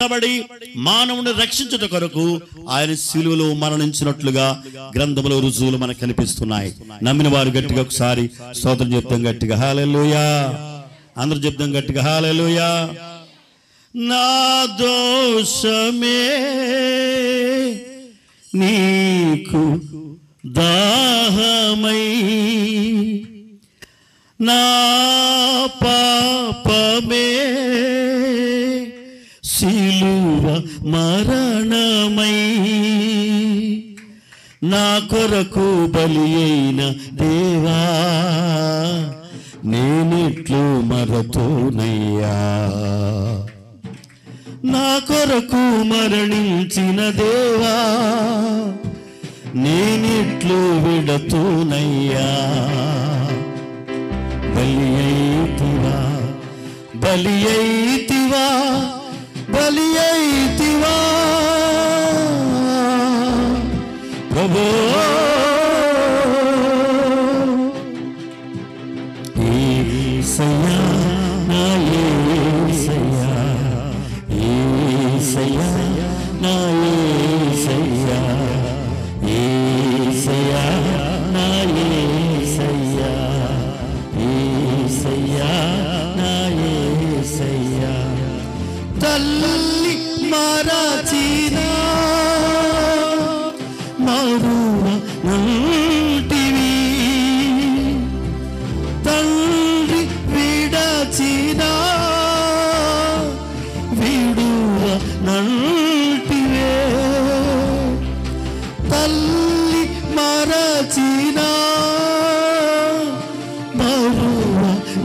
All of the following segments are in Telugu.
కొట్టబడి మానవుని రక్షించుట కొరకు ఆయన శిలువలో మరణించినట్లుగా గ్రంథములో రుజువులు మనకు కనిపిస్తున్నాయి. నమ్మిన వారు గట్టిగా ఒకసారి స్తోత్రం చెప్తాం గట్టిగా హల్లెలూయా. అందరూ చెప్తాం గట్టిగా హల్లెలూయా. నా దోషమే నీకు దాహమై, నా పాపమే సిలువ మరణమై, నా కొరకు బలి అయిన దేవా నేనెట్లు మరతునయ్యా. నా కొరకు మరణించిన దేవా నేనెట్లు విడతునయ్యా. బలి అయితివా, బలి అయితివా, బలి అయితివా ప్రభో. యేసయ్యా నా యేసయ్యా, యేసయ్యా నా యేసయ్యా, యేసయ్యా నా యేసయ్యా, యేసయ్యా నా యేసయ్యా. తల్లి మరచినా మరువనంటివి, తండ్రి విడచినా విడువనంటివే. తల్లి మరచినా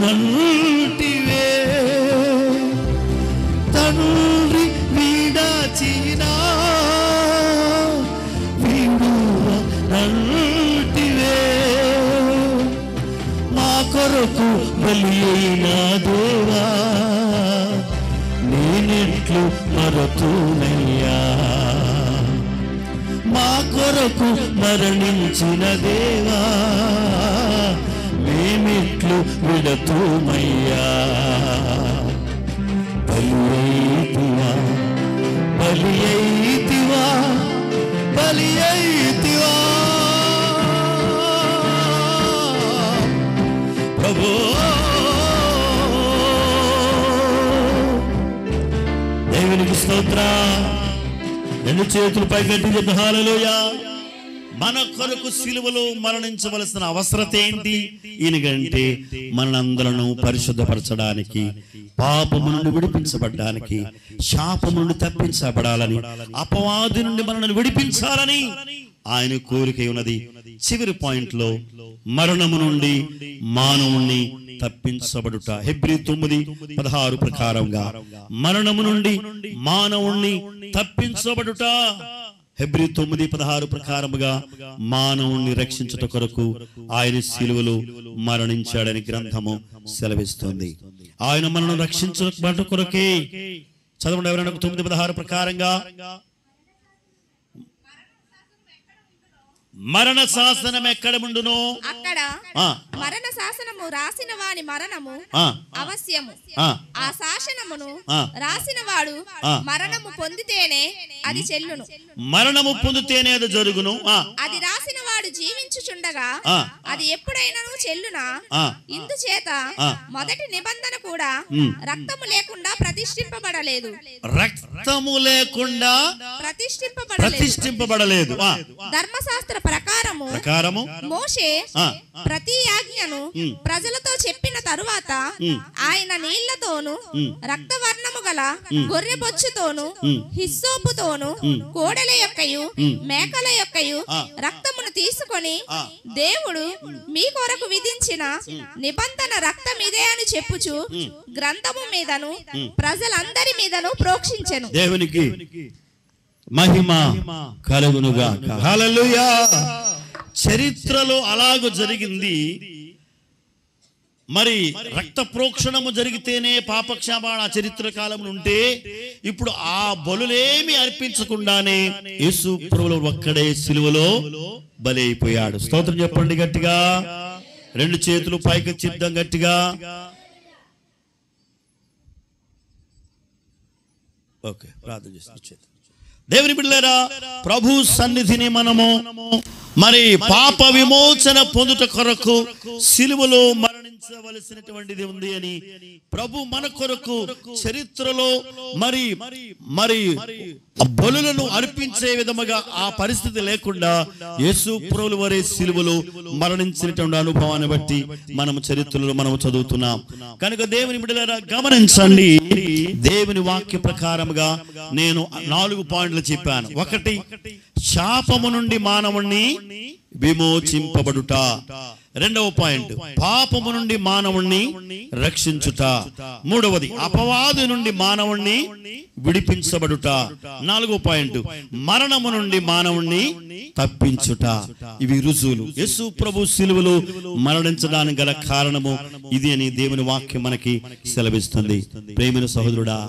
మరువనంటివే, తండ్రి విడచినా విడువనంటివే. మా కొరకు బలి అయిన దేవా నేనెట్లు మరతునయ్యా. మా కొరకు మరణించిన దేవా మేమెట్లు విడతుమయ్యా. బలి అయితివా, బలి అయితివా, బలి అయితివా ప్రభో. దేవునికి స్తోత్రం. రెండు చేతులు పైకెత్తి చెప్పు హల్లెలూయా. మన కొరకు సిలువలో మరణించవలసిన అవసరత ఏంటి? ఎందుకంటే మనందరను పరిశుద్ధపరచడానికి, పాపము నుండి విడిపించబడ్డానికి, శాపము నుండి తప్పించబడాలని, అపవాది నుండి మనల్ని విడిపించాలని ఆయన కోరిక ఉన్నది. చివరి పాయింట్ లో మరణము నుండి మానవుణ్ణి తప్పించబడుట. హెబ్రీ 9:16 ప్రకారంగా మరణము నుండి మానవుణ్ణి తప్పించబడుట. హెబ్రీ 9:16 ప్రకారముగా మానవుణ్ణి రక్షించుట కొరకు ఆయన సిలువలో మరణించాడని గ్రంథము సెలవిస్తుంది. ఆయన మనల్ని రక్షించబడుట కొరకే. చదవండి ఎవరైనా 9:16 ప్రకారంగా. మరణ శాసనం ఎక్కడ ఉండునో అక్కడ మరణ శాసనము రాసిన వాని మరణము అవశ్యము. ఆ శాసనమును రాసిన వాడు మరణము పొందితేనే అది చెల్లును. మరణము పొందితేనే అది జరుగును. అది రాసిన వాడు జీవించుచుండగా అది ఎప్పుడైనా చెల్లునా. ఇందుచేత మొదటి నిబంధన కూడా రక్తము లేకుండా ప్రతిష్ఠింపబడలేదు. రక్తము లేకుండా ప్రతిష్ఠింపబడలేదు. ధర్మశాస్త్ర ప్రకారము మోషే ప్రతి ఆజ్ఞను ప్రజలతో చెప్పిన తరువాత ఆయన నీళ్లతోను రక్తవర్ణము గల గొర్రె బొచ్చుతోను హిస్సోపుతోను కోడెల యొక్కయు మేకల యొక్కయు రక్తమును తీసుకొని దేవుడు మీ కొరకు విధించిన నిబంధన రక్తం ఇదే అని చెప్పుచు గ్రంథము మీదను ప్రజలందరి మీదను ప్రోక్షించెను. దేవునికి మహిమ కలుగునుగాక. హల్లెలూయా. చరిత్రలో అలాగూ జరిగింది. మరి రక్త ప్రోక్షణము జరిగితేనే పాపక్షమాపణ చరిత్ర కాలం ఉంటే, ఇప్పుడు ఆ బలులేమి అర్పించకుండానే యేసు ప్రభువు ఒక్కడే సిలువలో బలి అయిపోయాడు. స్తోత్రం చెప్పండి గట్టిగా. రెండు చేతులు పైకి చిద్దాం గట్టిగా. ఓకే, ప్రార్థన చేసి దేవుని బిడ్డలారా, ప్రభు సన్నిధిని మనము మరి పాప విమోచన పొందుట కొరకు సిలువలో మరణించవలసినటువంటిది ఉంది అని ప్రభు మన కొరకు చరిత్రలో మరి మరి బలులను అర్పించే విధముగా ఆ పరిస్థితి లేకుండా యేసు ప్రభువు వారి సిలువలో మరణించినటువంటి అనుభవాన్ని బట్టి మనము చరిత్రలో మనము చదువుతున్నాం కనుక దేవుని బిడ్డలారా గమనించండి. దేవుని వాక్య ప్రకారముగా నేను 4 పాయింట్లు చెప్పాను. 1, శాపము నుండి మానవుణ్ణి విమోచింపబడుట. 2వ పాయింట్, పాపము నుండి మానవుణ్ణి రక్షించుట. 3వది, అపవాది నుండి మానవుణ్ణి విడిపించబడుట. 4వ పాయింట్, మరణము నుండి మానవుణ్ణి తప్పించుట. ఇవి రుజువులు. యేసు ప్రభు సిలువలో మరణించడానికి గల కారణము ఇది అని దేవుని వాక్యం మనకి సెలవిస్తుంది. ప్రేమైన సహోదరుడా,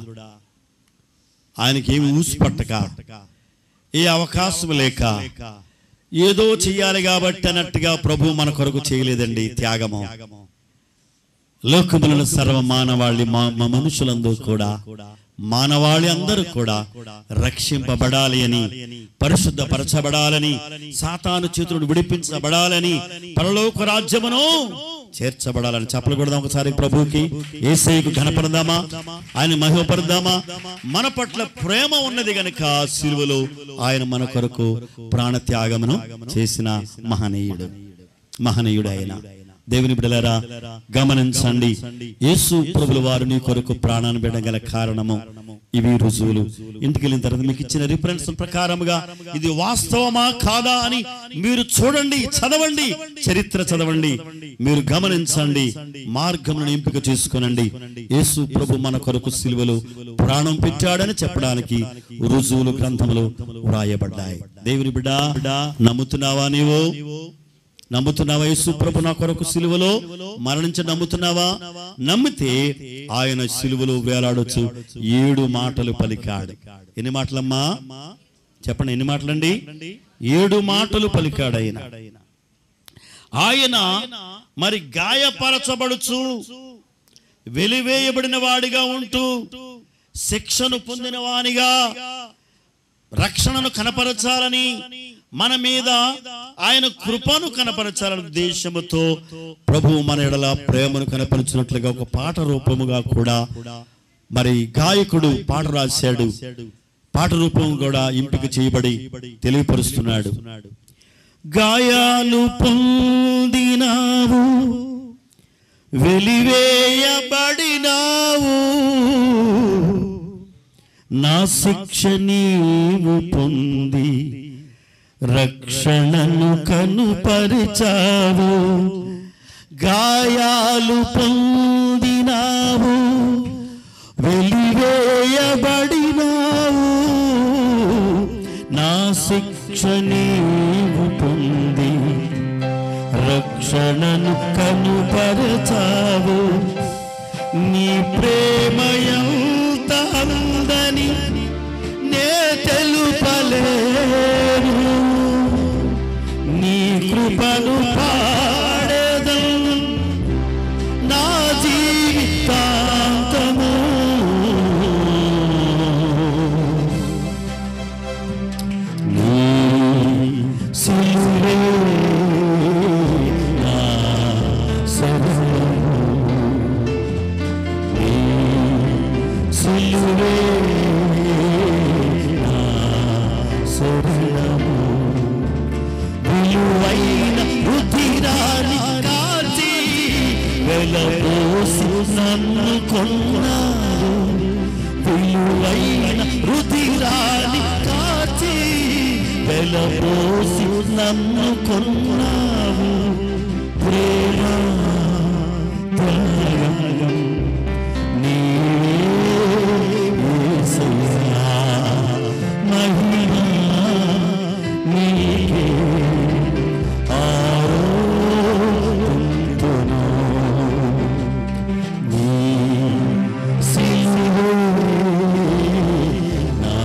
ఆయనకి ఏమి ఊసిపట్టక, ఏ అవకాశం లేక, ఏదో చెయ్యాలి కాబట్టి అన్నట్టుగా ప్రభు మన కొరకు చేయలేదండి త్యాగము. లోకములను సర్వ మానవాళి మనుషులందరూ కూడా, మానవాళి అందరూ కూడా రక్షింపబడాలి అని, పరిశుద్ధపరచబడాలని, సాతాను చేతులను విడిపించబడాలని, పరలోక రాజ్యమును చేర్చబడాలని. చెప్పలు కొడదాం ఒకసారి ప్రభువుకి. యేసయ్యకు ఘనపడదామా, ఆయన మహిమపడదామా. మన పట్ల ప్రేమ ఉన్నది గనుక సిలువలో ఆయన మన కొరకు ప్రాణత్యాగమును చేసిన మహనీయుడు ఆయన. దేవుని బిడ్డలారా గమనించండి, యేసు ప్రభుల వారు నీ కొరకు ప్రాణాన్ని పెట్టగల కారణము ఇవి రుజువులు. ఇంటికి వెళ్ళిన తర్వాత మీకు ఇచ్చిన రిఫరెన్స్ ప్రకారముగా ఇది వాస్తవమా కాదా అని మీరు చూడండి, చదవండి, చరిత్ర చదవండి, మీరు గమనించండి, మార్గమును ఎంపిక చేసుకోనండి. యేసు ప్రభు మన కొరకు సిలువలో ప్రాణం పెట్టాడని చెప్పడానికి రుజువులు గ్రంథములో వ్రాయబడ్డాయి. దేవుని బిడ్డ, నమ్ముతున్నావా? నీవు నమ్ముతున్నావా? యేసు ప్రభు నా కొరకు సిలువలో మరణించి నమ్ముతున్నావా? నమ్మితే ఆయన సిలువలో వేలాడొచ్చు 7 మాటలు పలికాడు. ఎన్ని మాటలమ్మా చెప్పండి, ఎన్ని మాటలండి? 7 మాటలు పలికాడు ఆయన మరి గాయపరచబడుచు, వెలివేయబడిన వాడిగా ఉంటూ, శిక్షను పొందిన వానిగా రక్షణను కనపరచాలని, మన మీద ఆయన కృపను కనపరచాలని ఉద్దేశముతో ప్రభువు మన ఎడల ప్రేమను కనపరిచినట్లుగా ఒక పాట రూపముగా కూడా మరి గాయకుడు పాట రాశాడు. పాట రూపం కూడా ఎంపిక చేయబడి తెలియపరుస్తున్నాడు. గాయాలు పొందినావు, వెలివేయబడినావు, నా శిక్ష నీవు పొంది రక్షణను కనుపరిచావు. గాయాలు పొందినావు, వెలివేయబడినావు, నా శిక్ష నీవు పొంది రక్షణను కనుపరిచావు. నీ ప్రేమయంత అందని నే తెలుపలేను, నీ కృపను పాడేదను నా జీవితాంతము. నీ సిలువే నా శరణము, నీ సిలువే నా శరణము. విలువైన రుధిరాన్ని కాచి వెలబోసి నన్ను కొన్నావు. విలువైన రుధిరాన్ని కాచి వెలబోసి నన్ను కొన్నావు. ప్రేమ త్యాగం యేసయ్యా, మహిమ నీకే ఆరోపింతును. నీ సిలువే నా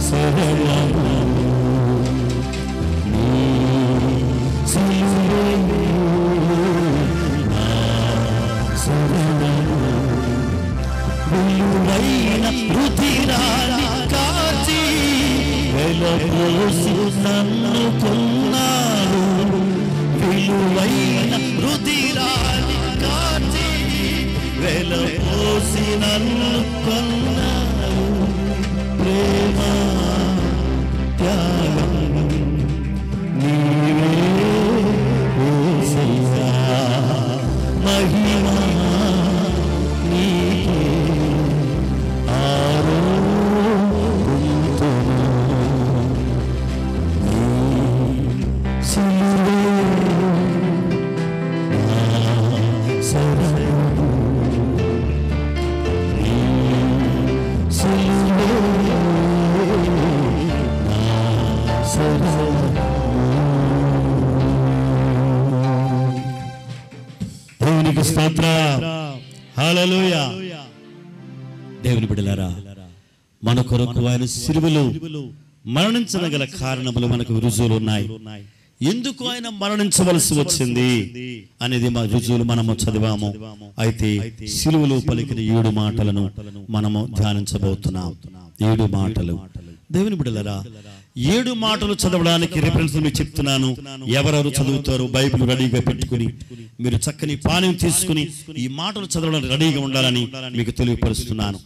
శరణము, నీ సిలువే నా శరణము. విలువైన రుధిరా వెలపోసి నన్ను కొన్నారు, విలువైన రుధిరాన్ని కార్చి వెలపోసి నన్ను కొన్నారు. ప్రేమ త్యాగం నీవే యేసయ్యా, మహిమ నీకే దేవునికి స్తోత్రం. హల్లెలూయా. దేవుని బిడ్డలారా, మన కొరకు ఆయన సిలువలో మరణించగల కారణములు మనకు రుజువులు ఉన్నాయి. ఎందుకు ఆయన మరణించవలసి వచ్చింది అనేది మా రుజువులు మనము చదివాము. అయితే సిలువలో పలికిన 7 మాటలను మనము ధ్యానించబోతున్నాం. 7 మాటలు. దేవుని బిడ్డలారా, 7 మాటలు చదవడానికి రిఫరెన్స్ మీకు చెప్తున్నాను. ఎవరెవరు చదువుతారు బైబిల్ రెడీగా పెట్టుకుని మీరు చక్కని పానీయం తీసుకుని ఈ మాటలు చదవడానికి రెడీగా ఉండాలని మీకు తెలియపరుస్తున్నాను.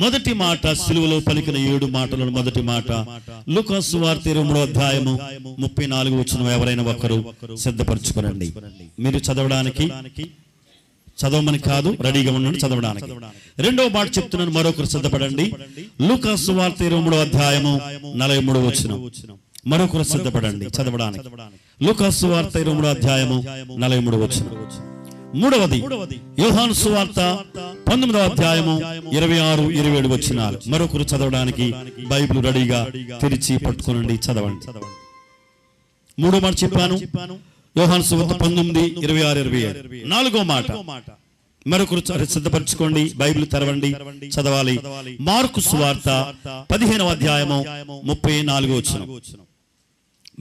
మొదటి మాట, సిలువలో పలికిన 7 మాటలను మొదటి మాట లూకా సువార్త 23వ అధ్యాయము 34వ వచనం. ఎవరైనా ఒకరు సిద్ధపరచుకోనండి. మీరు చదవడానికి, చదవమని కాదు, రెడీగా ఉండండి చదవడానికి. రెండవ మాట చెప్తున్నాను, మరొకరు సిద్ధపడండి. లూకా సువార్త 23వ అధ్యాయము 43వ వచనం. మరొకరు సిద్ధపడండి చదవడానికి. లూకా సువార్త 23వ అధ్యాయము 43వ వచనం. మూడవది యోహాను సువార్త 19వ అధ్యాయము 26, 27 వచనాలు. మరొకరు చదవడానికి బైబిల్ రెడీగా తెరిచి పట్టుకోనండి, చదవండి. మూడో మాట చెప్పాను, యోహాను సువార్త 19, 26, 27. నాలుగో మాట మరొకరు సిద్ధపరచుకోండి, బైబిల్ తెరవండి, చదవాలి. మార్కు సువార్త 15వ అధ్యాయము 34వ వచనం.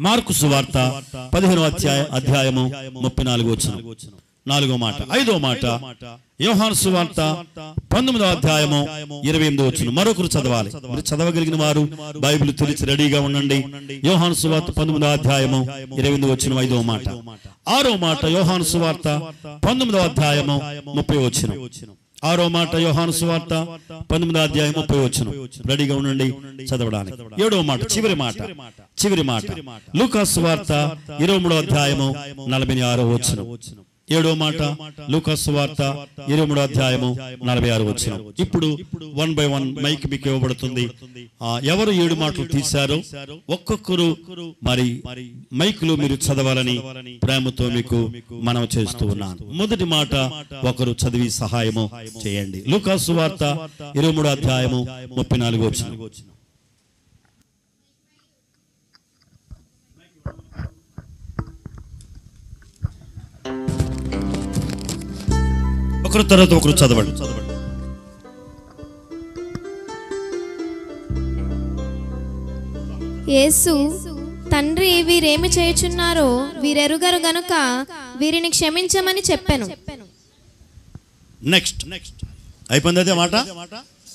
మార్కు సువార్త 15వ అధ్యాయము 34వ వచనం. నాలుగో మాట. ఐదో మాట యోహాను సువార్త 19వ అధ్యాయము 28వ వచనం. మరొకరు చదవాలి. మీరు చదవగలిగిన వారు బైబిల్ తెరిచి రెడీగా ఉండండి. యోహాను సువార్త 19వ అధ్యాయము 28వ వచనం. ఐదో మాట. ఆరో మాట యోహాను సువార్త 19వ అధ్యాయము 30వ వచనం. ఆరో మాట యోహాను సువార్త 19వ అధ్యాయం 30వ వచనం. రెడీగా ఉండండి చదవడానికి. ఏడో మాట, చివరి మాట లూకా సువార్త 23వ అధ్యాయము 46వ వచనం. ఏడో మాట లూకా సువార్త 23వ అధ్యాయము 46వ వచనం. ఇప్పుడు 1 by 1 మైక్ మీకు ఇవ్వబడుతుంది. ఎవరు 7 మాటలు తీశారో ఒక్కొక్కరు మరి మైకులో మీరు చదవాలని ప్రేమతో మీకు మనవి చేస్తూ ఉన్నాను. మొదటి మాట ఒకరు చదివి సహాయము చేయండి. లూకా సువార్త 23వ అధ్యాయము 34వ వచనం. ఒకరు తర్వాత ఒకరు చదవండి. యేసు, తండ్రి, వీరేమి చేయుచున్నారో వీరెరుగరు గనుక వీరిని క్షమించమని చెప్పెను. నెక్స్ట్ అయిపోయింది అదే మాట.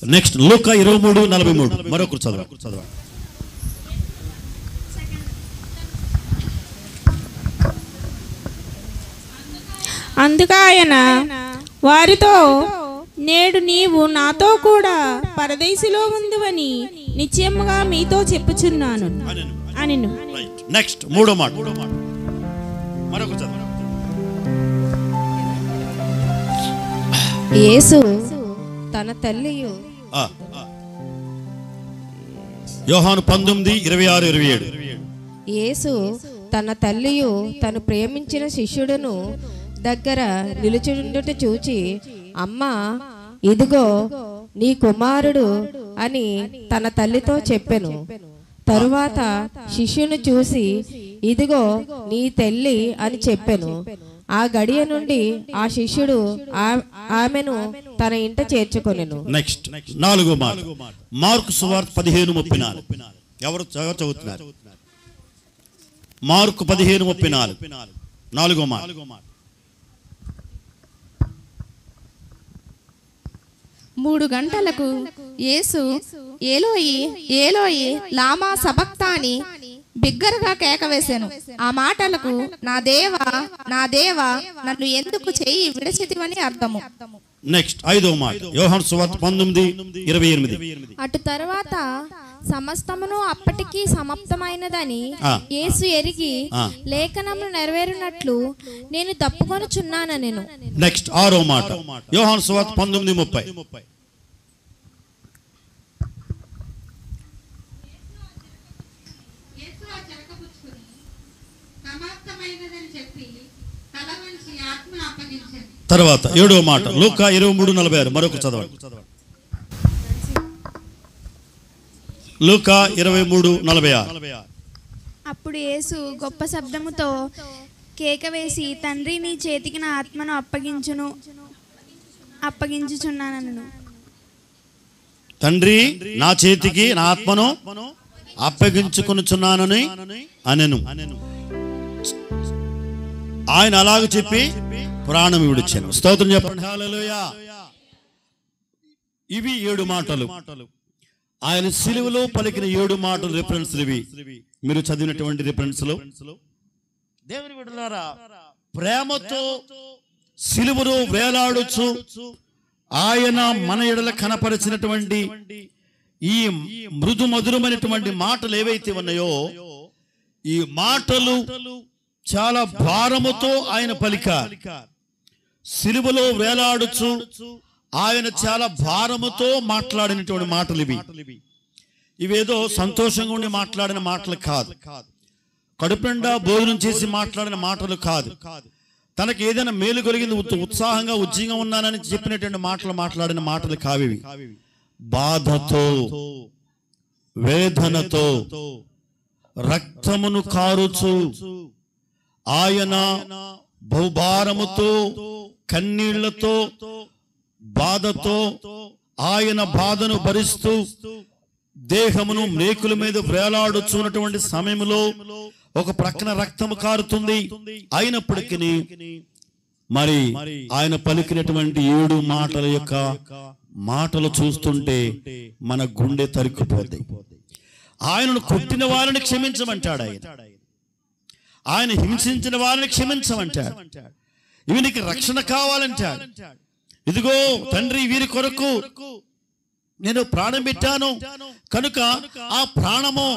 నెక్స్ట్ లూకా 23:43. మరొకరు చదవండి. అందుకు ఆయన వారితో, నేడు నీవు నాతో కూడా పరదేశిలో ఉందువని నిశ్చయముగా మీతో చెప్పుచున్నాను అనెను. నెక్స్ట్ మూడో మాట. మరొకరు చదవండి. యేసు తన తల్లియు యోహాను 19:26-27. యేసు తన తల్లియు తను ప్రేమించిన శిష్యుడును దగ్గర నిలుచుండుట చూచి, అమ్మా, ఇదిగో నీ కుమారుడు అని తన తల్లితో చెప్పెను. తరువాత శిష్యుని చూసి, ఇదిగో నీ తల్లి అని చెప్పెను. ఆ గడియ నుండి ఆ శిష్యుడు ఆమెను తన ఇంట చేర్చుకొనెను. నెక్స్ట్ నాలుగో మాట మార్కు సువార్త 15:34. ఎవరు చదువుతున్నారు? మార్కు 15:34. నాలుగో మాట. 3 గంటలకు యేసు ఏలోయి ఏలోయి లామా సబక్తాని బిగ్గరగా కేక వేశాను. ఆ మాటలకు నా దేవా నన్ను ఎందుకు చెయ్యి విడిచితివని అర్థము. నెక్స్ట్ 5వ మాట యోహాను సువార్త 19:28. అటు తర్వాత సమస్తమును అప్పటికి సమాప్తమైనదని యేసు ఎరిగి లేఖనములు నెరవేరునట్లు నేను తప్పుకొనుచున్నానెను. నెక్స్ట్ 6వ మాట యోహాను సువార్త 19:30. తర్వాత 7వ మాట లూకా 23:46. మరొక చదవండి. లూకా 23:46. అప్పుడు యేసు గొప్ప శబ్దముతో కేక వేసి, తండ్రి నీ చేతికి నా ఆత్మను అప్పగించుచున్నానను. తండ్రి నా చేతికి నా ఆత్మను అప్పగించుకొనుచున్నానని అనెను. ఆయన అలాగ చెప్పి ప్రాణం విడిచాను. స్తోత్రం చెప్పండి. హల్లెలూయా. ఇవి 7 మాటలు. ఆయన సిలువలో పలికిన 7 మాటలు రిఫరెన్స్లు ఇవి. మీరు చదివినటువంటి రిఫరెన్స్లు. దేవుని బిడ్డలారా, ప్రేమతో సిలువలో వేలాడుచు ఆయన మన ఎడల కనపరిచినటువంటి ఈ మృదు మధురమైనటువంటి మాటలు ఏవైతే ఉన్నాయో, ఈ మాటలు చాలా భారముతో ఆయన పలికారు. సిలువలో వేలాడుచు ఆయన చాలా భారముతో మాట్లాడినటువంటి మాటలు ఇవి. ఇవేదో సంతోషంగా ఉండి మాట్లాడిన మాటలు కాదు, కడుపు నిండా భోజనం చేసి మాట్లాడిన మాటలు కాదు, తనకి ఏదైనా మేలు కలిగింది ఉత్సాహంగా ఉజ్జీగా ఉన్నానని చెప్పినటువంటి మాటలు మాట్లాడిన మాటలు కావివి. బాధతో వేదనతో రక్తమును కారుచు ఆయన బహుభారముతో కన్నీళ్లతో బాధతో ఆయన బాధను భరిస్తూ దేహమును మేకుల మీద వేలాడుచున్నటువంటి సమయంలో ఒక ప్రక్కన రక్తము కారుతుంది. అయినప్పటికీ మరి ఆయన పలికినటువంటి 7 మాటల యొక్క మాటలు చూస్తుంటే మన గుండె తరుక్కుపోద్ది. ఆయనను కొట్టిన వారిని క్షమించమంటాడు, ఆయన హింసించిన వారిని క్షమించమంటాడు. ఇవి నీకు రక్షణ కావాలంటాడు. ఇదిగో తండ్రి, వీరి కొరకు నేను ప్రాణం పెట్టాను కనుక ఆ ప్రాణము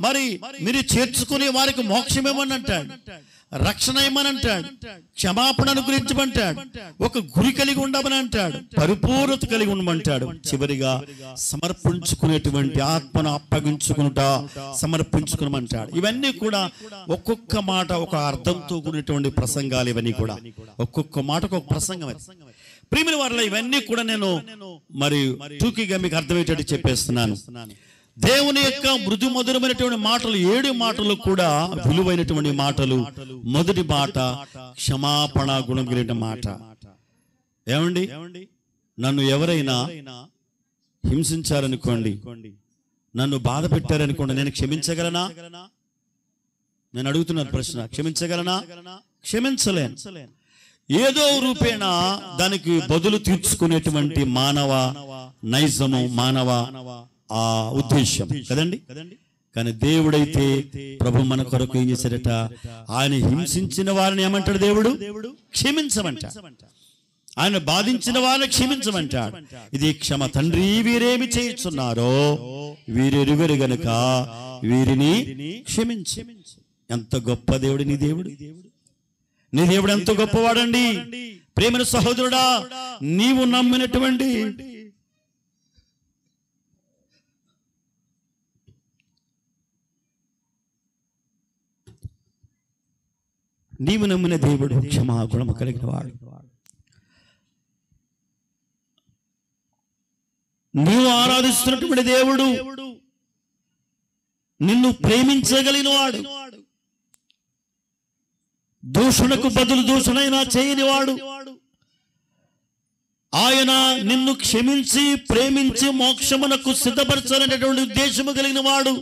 మరి మీరు చేర్చుకునే వారికి మోక్షం ఏమని అంటాడు, రక్షణ ఏమని అంటాడు, క్షమాపణ అనుగ్రహించమంటాడు, ఒక గురి కలిగి ఉండమని అంటాడు, పరిపూర్ణత కలిగి ఉండమంటాడు. చివరిగా సమర్పించుకునేటువంటి ఆత్మను అప్పగించుకునుట సమర్పించుకునమంటాడు. ఇవన్నీ కూడా ఒక్కొక్క మాట ఒక అర్థంతో కూడినటువంటి ప్రసంగాలు. ఇవన్నీ కూడా ఒక్కొక్క మాటకు ఒక ప్రసంగం. ప్రియమైన వారిలో ఇవన్నీ కూడా నేను మరి టూకీగా మీకు అర్థమయ్యేటట్టు చెప్పేస్తున్నాను. దేవుని యొక్క మృదు మధురమైనటువంటి మాటలు 7 మాటలు కూడా విలువైనటువంటి మాటలు. మొదటి మాట క్షమాపణ గుణం కలిగిన మాట. ఏమండి, నన్ను ఎవరైనా హింసించారనుకోండి, నన్ను బాధ పెట్టారనుకోండి, నేను క్షమించగలనా? నేను అడుగుతున్నాను ప్రశ్న. క్షమించగలనా? క్షమించలేను. ఏదో రూపేణ దానికి బదులు తీర్చుకునేటువంటి మానవ నైజము, మానవ ఆ ఉద్దేశం కదండి. కానీ దేవుడైతే ప్రభు మన కొరకు ఏం చేశాడట, ఆయన హింసించిన వారిని ఏమంటాడు దేవుడు? క్షమించమంటాడు. ఆయన బాధించిన వారిని క్షమించమంటాడు. ఇది క్షమ. తండ్రి వీరేమి చేయుచున్నారో వీరెరుగరు గనుక వీరిని క్షమించు. ఎంత గొప్ప దేవుడు నీ దేవుడు! నీ దేవుడు ఎంత గొప్పవాడండి. ప్రేమైన సహోదరుడా, నీవు నమ్మినటువంటి దేవుడు క్షమాగుణము కలిగిన వాడు. నీవు ఆరాధిస్తున్నటువంటి దేవుడు నిన్ను ప్రేమించగలిగిన వాడు, దూషణకు బదులు దూషణైనా చేయని వాడు. ఆయన నిన్ను క్షమించి ప్రేమించి మోక్షమునకు సిద్ధపరచాలనేటువంటి ఉద్దేశము కలిగిన వాడు.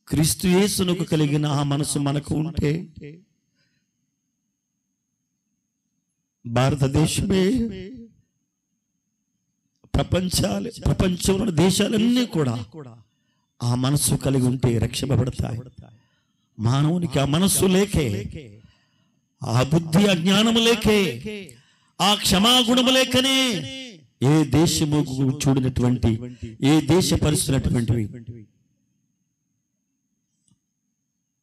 క్రీస్తు యేసునకు కలిగిన ఆ మనసు మనకు ఉంటే భారతదేశమే ప్రపంచంలో దేశాలన్నీ కూడా ఆ మనస్సు కలిగి ఉంటే రక్షింపబడతాయి. మానవునికి ఆ మనస్సు లేకే, ఆ బుద్ధి అజ్ఞానము లేకే, ఆ క్షమాగుణము లేకనే ఏ దేశము చూడనటువంటి, ఏ దేశ పరిస్థితున్నటువంటివి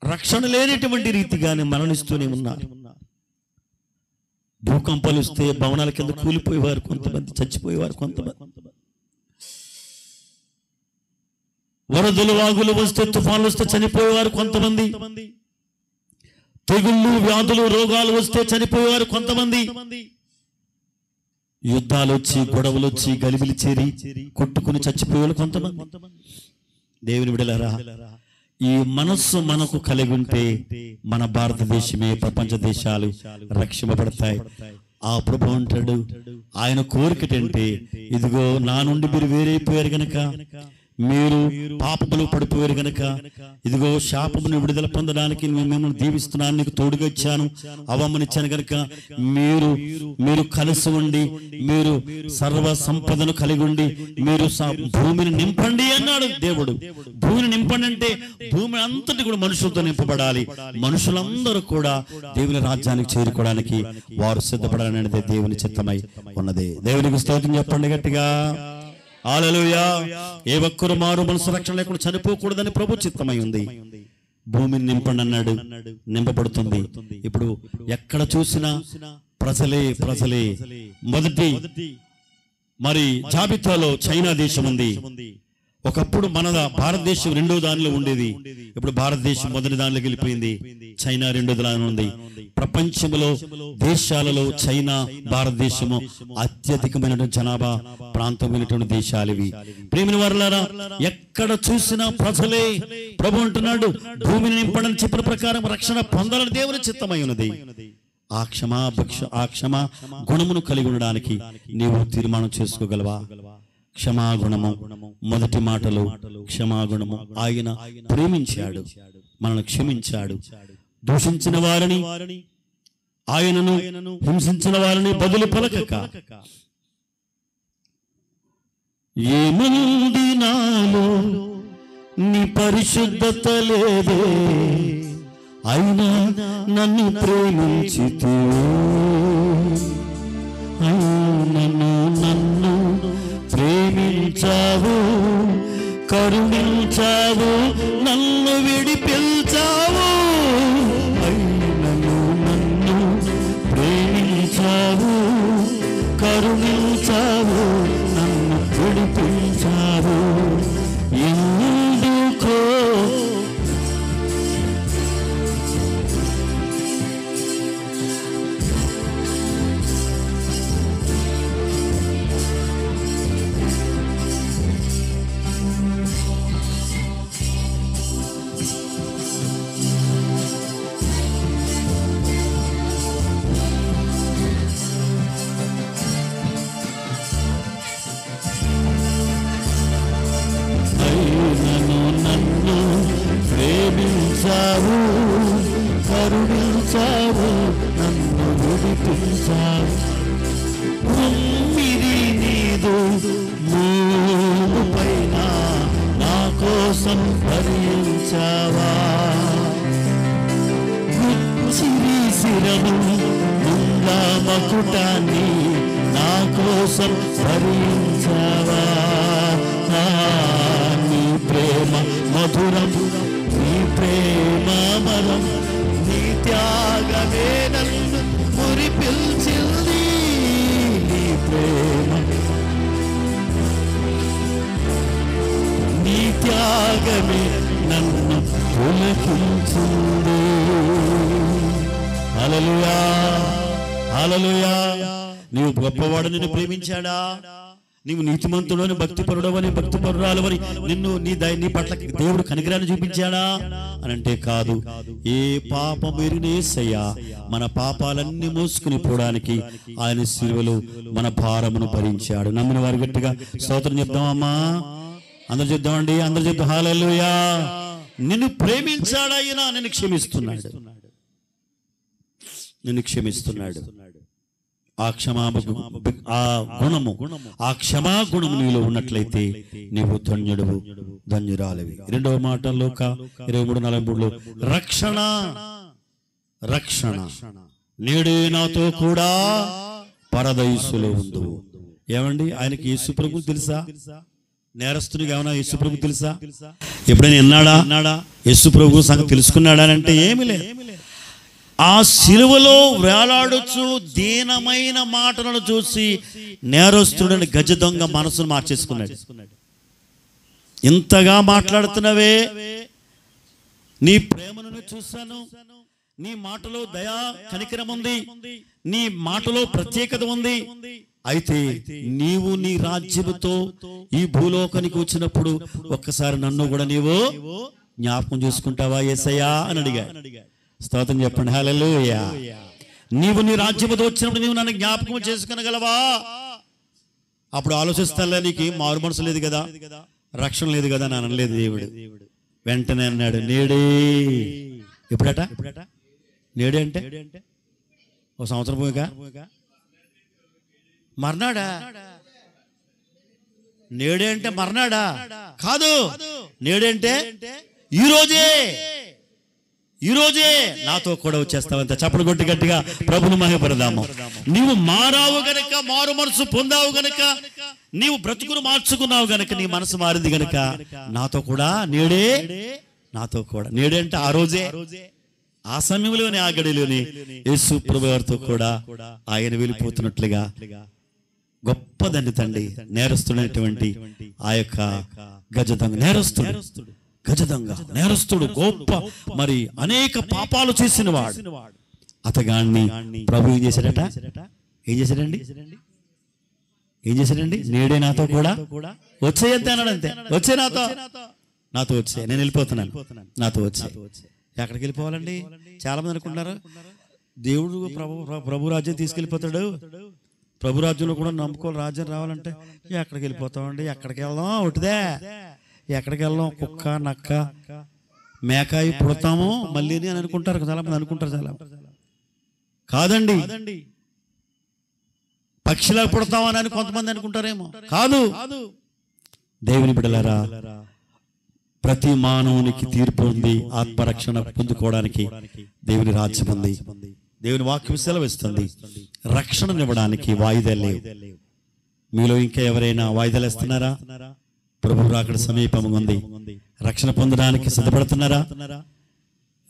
రక్షణ లేనటువంటి రీతిగానే మరణిస్తూనే ఉన్నారు. భూకంపాలు వస్తే భవనాల కింద కూలిపోయేవారు కొంతమంది, చచ్చిపోయేవారు కొంతమంది. వరదలు వాగులు వస్తే, తుఫాన్లు వస్తే చనిపోయేవారు కొంతమంది. తెగుళ్ళు, వ్యాధులు, రోగాలు వస్తే చనిపోయేవారు కొంతమంది. యుద్ధాలు వచ్చి, గొడవలు వచ్చి, గలిబిలి చేరి కొట్టుకుని చచ్చిపోయేవారు కొంతమంది. దేవుని బిడ్డలారా, ఈ మనస్సు మనకు కలిగి ఉంటే మన భారతదేశమే, ప్రపంచ దేశాలు రక్షింపబడతాయి. ఆ ప్రభు అంటాడు, ఆయన కోరికటంటే, ఇదిగో నా నుండి మీరు వేరైపోయారు గనక, మీరు పాపములో పడిపోయారు గనక, ఇదిగో శాపమును విడుదల పొందడానికి మిమ్మల్ని దీవిస్తున్నాను, నీకు తోడుగా ఇచ్చాను, అవమ్మనిచ్చాను గనక మీరు కలిసి ఉండి, మీరు సర్వ సంపదను కలిగి ఉండి, మీరు భూమిని నింపండి అన్నాడు దేవుడు. భూమిని నింపండి అంటే భూమి అంతటి కూడా మనుషులతో నింపబడాలి. మనుషులందరూ కూడా దేవుని రాజ్యానికి చేరుకోవడానికి వారు సిద్ధపడాలనేది దేవుని చిత్తమై ఉన్నది. దేవునికి స్తోత్రం చెప్పండి గట్టిగా. హల్లెలూయా. ఏ ఒక్కరు మారు మనసు రక్షణ లేకుండా చనిపోకూడదని ప్రభు చిత్తమై ఉంది. భూమిని నింపండి అన్నాడు, నింపబడుతుంది. ఇప్పుడు ఎక్కడ చూసినా ప్రజలే. మొదటి మరి జాబితాలో చైనా దేశం ఉంది. ఒకప్పుడు మన భారతదేశం రెండో దానిలో ఉండేది. ఇప్పుడు భారతదేశం మొదటి దానిలోకి వెళ్ళిపోయింది, చైనా రెండో దానిలో ఉంది. ప్రపంచంలో దేశాలలో చైనా, భారతదేశము అత్యధికమైనటువంటి జనాభా ప్రాంతమైనటువంటి దేశాలు ఇవి. ప్రేమిన వారలారా, ఎక్కడ చూసినా ప్రజలే. ప్రభు అంటున్నాడు, భూమిని నింపడని చెప్పిన ప్రకారం రక్షణ పొందాలని దేవుని చిత్తమై ఉన్నది. ఆ క్షమా గుణమును కలిగి ఉండడానికి నీవు తీర్మానం చేసుకోగలవా? క్షమాగుణము, మొదటి మాటలు క్షమాగుణము. ఆయన ప్రేమించాడు, మనల్ని క్షమించాడు. దూషించిన వారిని, ఆయనను హింసించిన వారిని బదులు పలకక, ఏముంది నాలో నీ పరిశుద్ధత లేదే, అయినా నన్ను ప్రేమించితే, నన్ను ప్రేమించావు, కరుణించావు, నన్ను విడిపించావు. నన్ను ప్రేమించావు, కరుణించావు, నన్ను విడిపించావు. ఎందుకో ప్రేమించావు, కరుణించావు, నన్ను విడిపించావు. ఉమ్మిది నీదు మూడు పైన నా కోసం భరించావా, గుచ్చిరి శిరము ముందా మకుటాన్ని నా కోసం భరించావా. నీ ప్రేమ మధురం, నీ ప్రేమ మరం, నీ త్యాగమే నన్ను మురిపిల్చింది. నీ ప్రేమ, నీ త్యాగమే నన్ను పులకించింది. హల్లెలూయా, హల్లెలూయా. నీవు గొప్పవాడు, నిన్ను ప్రేమించాడా? నీవు నీతిమంతుడని, భక్తిపరుడవని, భక్తిపరురాలవని నిన్ను నీ పట్ల దేవుడు కనికరాన్ని చూపించాడా అని అంటే కాదు. ఏ పాపం ఎరిగిన యేసయ్య మన పాపాలన్నీ మోసుకుని పోవడానికి ఆయన శిలువలో మన భారమును భరించాడు. నమ్మిన వారు గట్టిగా స్తోత్రం చెప్దామమ్మా. అందరు చెప్దామండి, అందరు చెప్తాం హల్లెలూయా. నిన్ను ప్రేమించాడు ఆయన, నిన్ను క్షమిస్తున్నాడు, నిన్ను క్షమిస్తున్నాడు. ఆ ఆ గుణము, ఆ క్షమా గుణము నీలో ఉన్నట్లయితే నీవు ధన్యుడువు, ధన్యురాలివి. 2వ మాట లూకా 23:43 రక్షణ, రక్షణ నేడే నాతో కూడా పరదైసులో ఉండు. ఏమండి, ఆయనకి యేసు ప్రభువు తెలుసా? నేరస్తునికి ఏమన్నా యేసు ప్రభు తెలుసా? ఎప్పుడైనా విన్నాడా? యేసు ప్రభు సంగతి తెలుసుకున్నాడా అంటే ఏమీ లేదు. ఆ సిలువలో వేలాడుచు దీనమైన మాటలను చూసి నేరస్తుడని గజ దొంగ మనసును మార్చేసుకున్నాడు. ఇంతగా మాట్లాడుతున్నవే, నీ ప్రేమను చూశాను, నీ మాటలో దయా కనికరం ఉంది, నీ మాటలో ప్రత్యేకత ఉంది. అయితే నీవు నీ రాజ్యముతో ఈ భూలోకానికి వచ్చినప్పుడు ఒక్కసారి నన్ను కూడా నీవు జ్ఞాపకం చేసుకుంటావా యేసయ్యా అని అడిగాడు. స్తోత్రం చెప్పండి, హల్లెలూయా. నీవు నీ రాజ్యముతో వచ్చినప్పుడు నీవు నన్ను జ్ఞాపకం చేసుకునగలవా? అప్పుడు ఆలోచిస్తానులే, నీకు మారు మనసు లేదు కదా, రక్షణ లేదు కదా అని అనలేదు దేవుడు. వెంటనే అన్నాడు, నేడే. ఎప్పుడట? నేడే అంటే ఓ సంవత్సరం పోయిగా మర్నాడా? నేడే అంటే మర్నాడా కాదు. నేడే అంటే ఈరోజే నాతో కూడా వచ్చేస్తావంత. చప్పలు కొట్టి గట్టిగా ప్రభుని మహిమపరదాము. నీవు మారావు గనక, మారు మనసు పొందావు గనక, నీవు బ్రతుకును మార్చుకున్నావు గనక, నీ మనసు మారింది గనక నాతో కూడా నేడే, నాతో కూడా. నేడే అంటే ఆ రోజే, ఆ సమయంలోనే, ఆ గడిలోనే యేసు ప్రభు వారితో కూడా ఆయన వెళ్ళిపోతున్నట్లుగా గొప్పదండి తండ్రి. నేరస్తుడైనటువంటి ఆ యొక్క గజ దొంగ, నేరస్తుడు గొప్ప, మరి అనేక పాపాలు చేసిన వాడు. అతగాన్ని ప్రభు ఏం చేశాడట? ఏం చేశాడండి? నేడే నాతో కూడా వచ్చేయంతే అన్నాడు. అంతే, వచ్చే నాతో వచ్చే, నేను వెళ్ళిపోతున్నాను, నాతో వచ్చే. ఎక్కడికి వెళ్ళిపోవాలండి? చాలా మంది అనుకుంటున్నారు దేవుడు ప్రభు రాజ్యం తీసుకెళ్ళిపోతాడు, ప్రభు రాజ్యంలో కూడా నమ్ముకోవాలి, రాజ్యం రావాలంటే ఎక్కడికి వెళ్ళిపోతామండి, ఎక్కడికి వెళ్దాం, ఒకటిదే, ఎక్కడికి వెళ్దాం, కుక్క నక్క మేకాయి పుడతాము మళ్ళీ అని అనుకుంటారు, చాలా మంది అనుకుంటారు. చాలా కాదండి, పక్షిలా పుడతామని కొంతమంది అనుకుంటారేమో. కాదు, దేవుని బిడ్డలారా, ప్రతి మానవునికి తీర్పు ఉంది. ఆత్మరక్షణ పొందుకోవడానికి దేవుని రాజ్యం ఉంది. దేవుని వాక్యం సెలవిస్తుంది, రక్షణనివ్వడానికి వాయిదాలు లేవు. మీలో ఇంకా ఎవరైనా వాయిదాలు ఇస్తున్నారా? ప్రభు రాకడ సమీపంగా ఉంది. రక్షణ పొందడానికి సిద్ధపడుతున్నారా?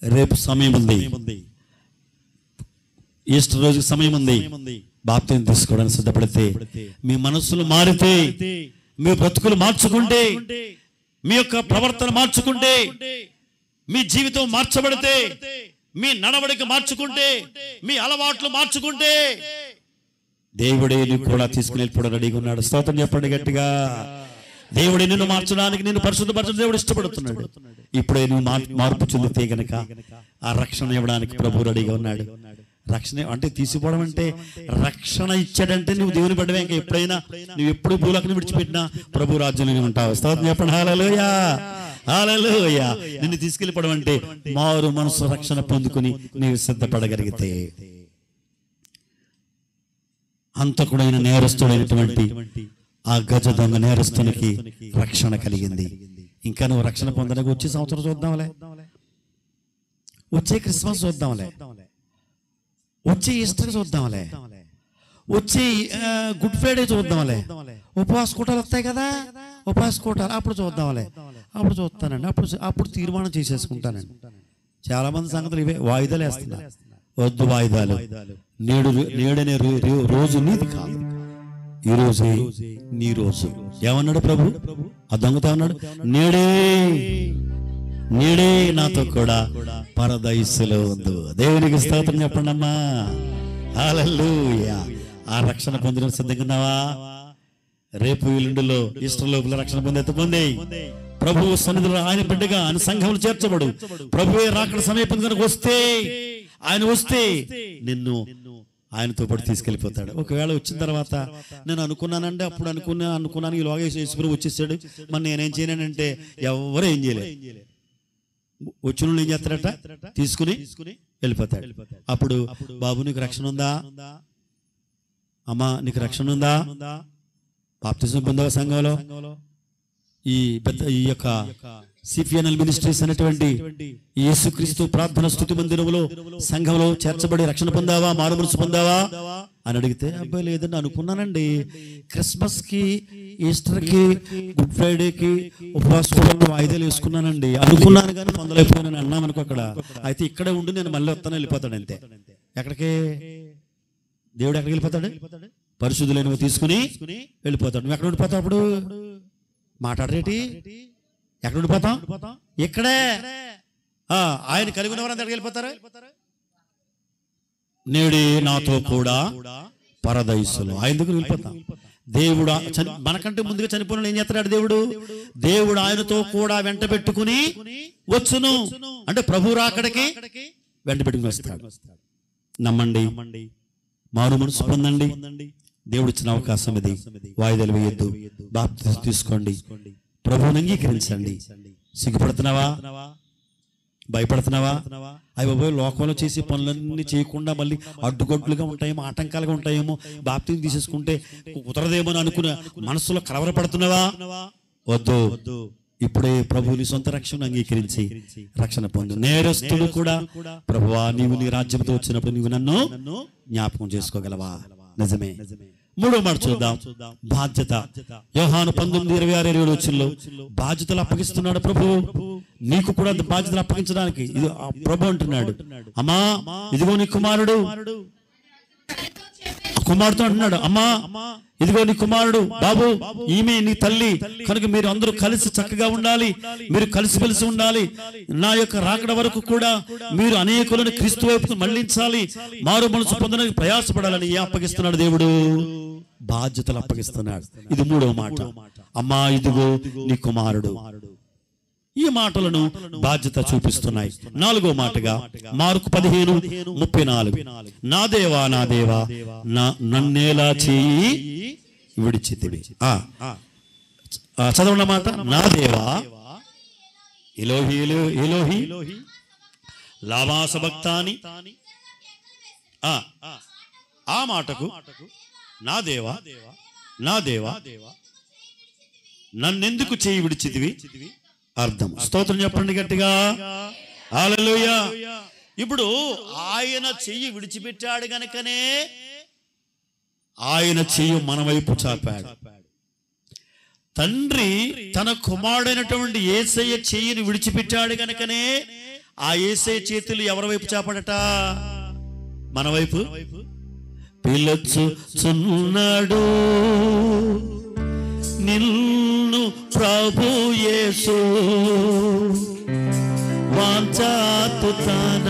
రేపు సమయం ఉంది, ఈస్టర్ రోజుకి సమయం ఉంది. బాప్తిజం తీసుకోవడానికి సిద్ధపడితే, మీ మనస్సులు మారితే, మీ బ్రతుకులు మార్చుకుంటే, మీ యొక్క ప్రవర్తన మార్చుకుంటే, మీ జీవితం మార్చబడితే, మీ నడవడిక మార్చుకుంటే, మీ అలవాట్లు మార్చుకుంటే, దేవుడే నీకు కూడా తీసుకుని వెళ్ళిపోవడం రెడీగా ఉన్నాడు. స్తోత్రం చెప్పండి గట్టిగా. దేవుడే నిన్ను మార్చడానికి, నిన్ను పరిశుద్ధపరచడం దేవుడు ఇష్టపడుతున్నాడు. ఇప్పుడే నువ్వు మార్పు చెందితే గనక ఆ రక్షణ ఇవ్వడానికి ప్రభు రెడీగా ఉన్నాడు. రక్షణ అంటే తీసిపోవడం అంటే, రక్షణ ఇచ్చాడంటే నువ్వు దేవుని బిడ్డవే. ఇంకా ఎప్పుడైనా నువ్వు ఎప్పుడు భూలోకం విడిచిపెట్టినా ప్రభు రాజ్యంలో ఉంటావు. స్తోత్రం చెప్పండి, హల్లెలూయా, హల్లెలూయా. నిన్ను తీసుకెళ్ళిపోవడం అంటే మారు మనసు రక్షణ పొందుకుని నీవు సిద్ధపడగలిగితే. హంతకుడైన నేరస్తుడైనటువంటి ఆ గజ దొంగ నేరస్తునికి రక్షణ కలిగింది. ఇంకా నువ్వు రక్షణ పొందడానికి వచ్చే సంవత్సరం చూద్దాంలే, వచ్చే క్రిస్మస్ చూద్దాంలే, వచ్చే ఈస్టర్ చూద్దాంలే, వచ్చే గుడ్ ఫ్రైడే చూద్దాంలే, ఉపవాస కూటాలు వస్తాయి కదా, ఉపవాస కూటాలు అప్పుడు చూద్దాంలే, అప్పుడు చూస్తానండి, అప్పుడు తీర్మానం చేసేసుకుంటానండి. చాలా మంది సంగతులు ఇవే, వాయిదాలు వేస్తున్నారు. వద్దు వాయిదాలు. నేడనే రోజు నీది కాదు, ఈ రోజే నీ రోజు. ఏమన్నాడు ప్రభు? ఆ దొంగతో అన్నాడు, నేడే నాతో కూడా పరదైసులో ఉంది. దేవునికి స్తోత్రం చెప్పండి అమ్మా, హల్లెలూయా. ఆ రక్షణ పొందిన సిద్ధంగా ఉన్నావా? రేపు ఎల్లుండిలో ఈస్టర్ లోపల రక్షణ పొంది ప్రభువు సన్నిధిలో ఆయన బిడ్డగా ఆయన సంఘంలో చేర్చబడు. ప్రభువే రాకడ సమీపం కనుక ఆయన వస్తే నిన్ను ఆయనతో పాటు తీసుకెళ్ళిపోతాడు. ఒకవేళ వచ్చిన తర్వాత నేను అనుకున్నానంటే, అప్పుడు అనుకున్నాను ఈలోగా యేసుప్రభు వచ్చేసాడు, మరి నేనేం చేయనంటే ఎవరు ఏం చేయలేదు. వచ్చిన ఏం చేస్తారట? తీసుకుని వెళ్ళిపోతాడు. అప్పుడు బాబు నీకు రక్షణ ఉందా? అమ్మా నీకు రక్షణ ఉందా? బాప్తిజం పొందావా సంఘంలో? ఈ యొక్క సిఫియనల్ మినిస్ట్రీస్ అనేటువంటి యేసుక్రీస్తు ప్రార్థన స్తుతి మందిరంలో సంఘంలో చేర్చబడి రక్షణ పొందావా, మారుమనసు పొందావా అని అడిగితే అబ్బాయి లేదని అనుకున్నానండి, క్రిస్మస్ కి, ఈస్టర్ కి, గుడ్ ఫ్రైడేకి ఉపవాసం వాయిదాలు వేసుకున్నానండి అనుకున్నాను కానీ పొందలేకపోయానని అన్నామనుకో అక్కడ. అయితే ఇక్కడే ఉండి నేను మళ్ళీ వస్తాను వెళ్ళిపోతాడు అంతే. ఎక్కడికి దేవుడు ఎక్కడికి వెళ్ళిపోతాడు? పరిశుద్ధులైనవి తీసుకుని వెళ్ళిపోతాడు. నువ్వు ఎక్కడ ఉండిపోతావు అప్పుడు? మాట్లాడరేటి? ఎక్కడ ఉండిపోతాం? ఇక్కడే. ఆయన కలిగి ఉన్నవారు అందరికి వెళ్ళిపోతారు. నేడే నాతో కూడా పరదైసులో ఆయన దగ్గర వెళ్ళిపోతాం. దేవుడు మనకంటే ముందుగా చనిపోయిన ఏం చేస్తాడు దేవుడు? దేవుడు ఆయనతో కూడా వెంట పెట్టుకుని వచ్చును అంటే ప్రభు రాకడికి వెంట పెట్టుకుని వస్తాడు. నమ్మండి, మారు మనసు పొందండి. దేవుడు ఇచ్చిన అవకాశం ఇది. వాయిదాలు వేయొద్దు, బాప్తిజం తీసుకోండి, ప్రభువుని అంగీకరించండి. సిగ్గుపడుతున్నావా? భయపడుతున్నావా? అవి బాబోయ్ లోకంలో చేసే పనులన్నీ చేయకుండా మళ్ళీ అడ్డుగొడ్లుగా ఉంటాయేమో, ఆటంకాలుగా ఉంటాయేమో, బాప్తిజం తీసేసుకుంటే కుదరదేమో అని అనుకునే మనసులో కలవరపడుతున్నావా? వద్దు, ఇప్పుడే ప్రభువుని సొంత రక్షణ అంగీకరించి రక్షణ పొందు. నేరస్తుడు కూడా ప్రభువా నీవు నీ రాజ్యంతో వచ్చినప్పుడు నీవు నన్ను జ్ఞాపకం చేసుకోగలవా? నిజమే. మూడో మాట చూద్దాం, బాధ్యత. యోహాను 19:26-27 వచ్చుల్లో బాధ్యతలు అప్పగిస్తున్నాడు ప్రభు. నీకు కూడా బాధ్యతలు అప్పగించడానికి ఇది ప్రభు అంటున్నాడు. అమ్మా ఇదిగో నీ కుమారుడు. కుమారుతో అంటున్నాడు, అమ్మా ఇదిగో నీ కుమారుడు, బాబు ఈమె నీ తల్లి, కనుక మీరు అందరూ కలిసి చక్కగా ఉండాలి, మీరు కలిసిమెలిసి ఉండాలి. నా యొక్క రాకడ వరకు కూడా మీరు అనేకులను క్రీస్తు వైపు మళ్లించాలి, మారు మనసు పొందడానికి ప్రయాసపడాలని అప్పగిస్తున్నాడు దేవుడు. బాధ్యతలు అప్పగిస్తున్నాడు. ఇది మూడవ మాట. అమ్మా ఇదిగో నీ కుమారుడు. ఈ మాటలను బాధ్యత చూపిస్తున్నాయి. నాలుగో మాటగా మార్కు 15:34 నా దేవా నా దేవా నన్నేలా చేయి విడిచితివి. చదవండి మాట. నా దేవా ఎలోహి ఎలోహి లామా సబక్తాని. ఆ మాటకు నా దేవా నా దేవా నన్నెందుకు చేయి విడిచితివి అర్థం. స్తోత్రం చెప్పండి గట్టిగా. హల్లెలూయా. ఇప్పుడు ఆయన చెయ్యి విడిచిపెట్టాడు గనుకనే ఆయన చెయ్యి మన వైపు చాపాడు. తండ్రి తన కుమారుడైనటువంటి యేసయ్య చెయ్యిని విడిచిపెట్టాడు గనుకనే ఆ యేసయ్య చేతులు ఎవరి వైపు చాపాడట? మన వైపు. పిలుచుచున్నాడు నిన్ను ప్రభు యేసు, వాంఛాతు తన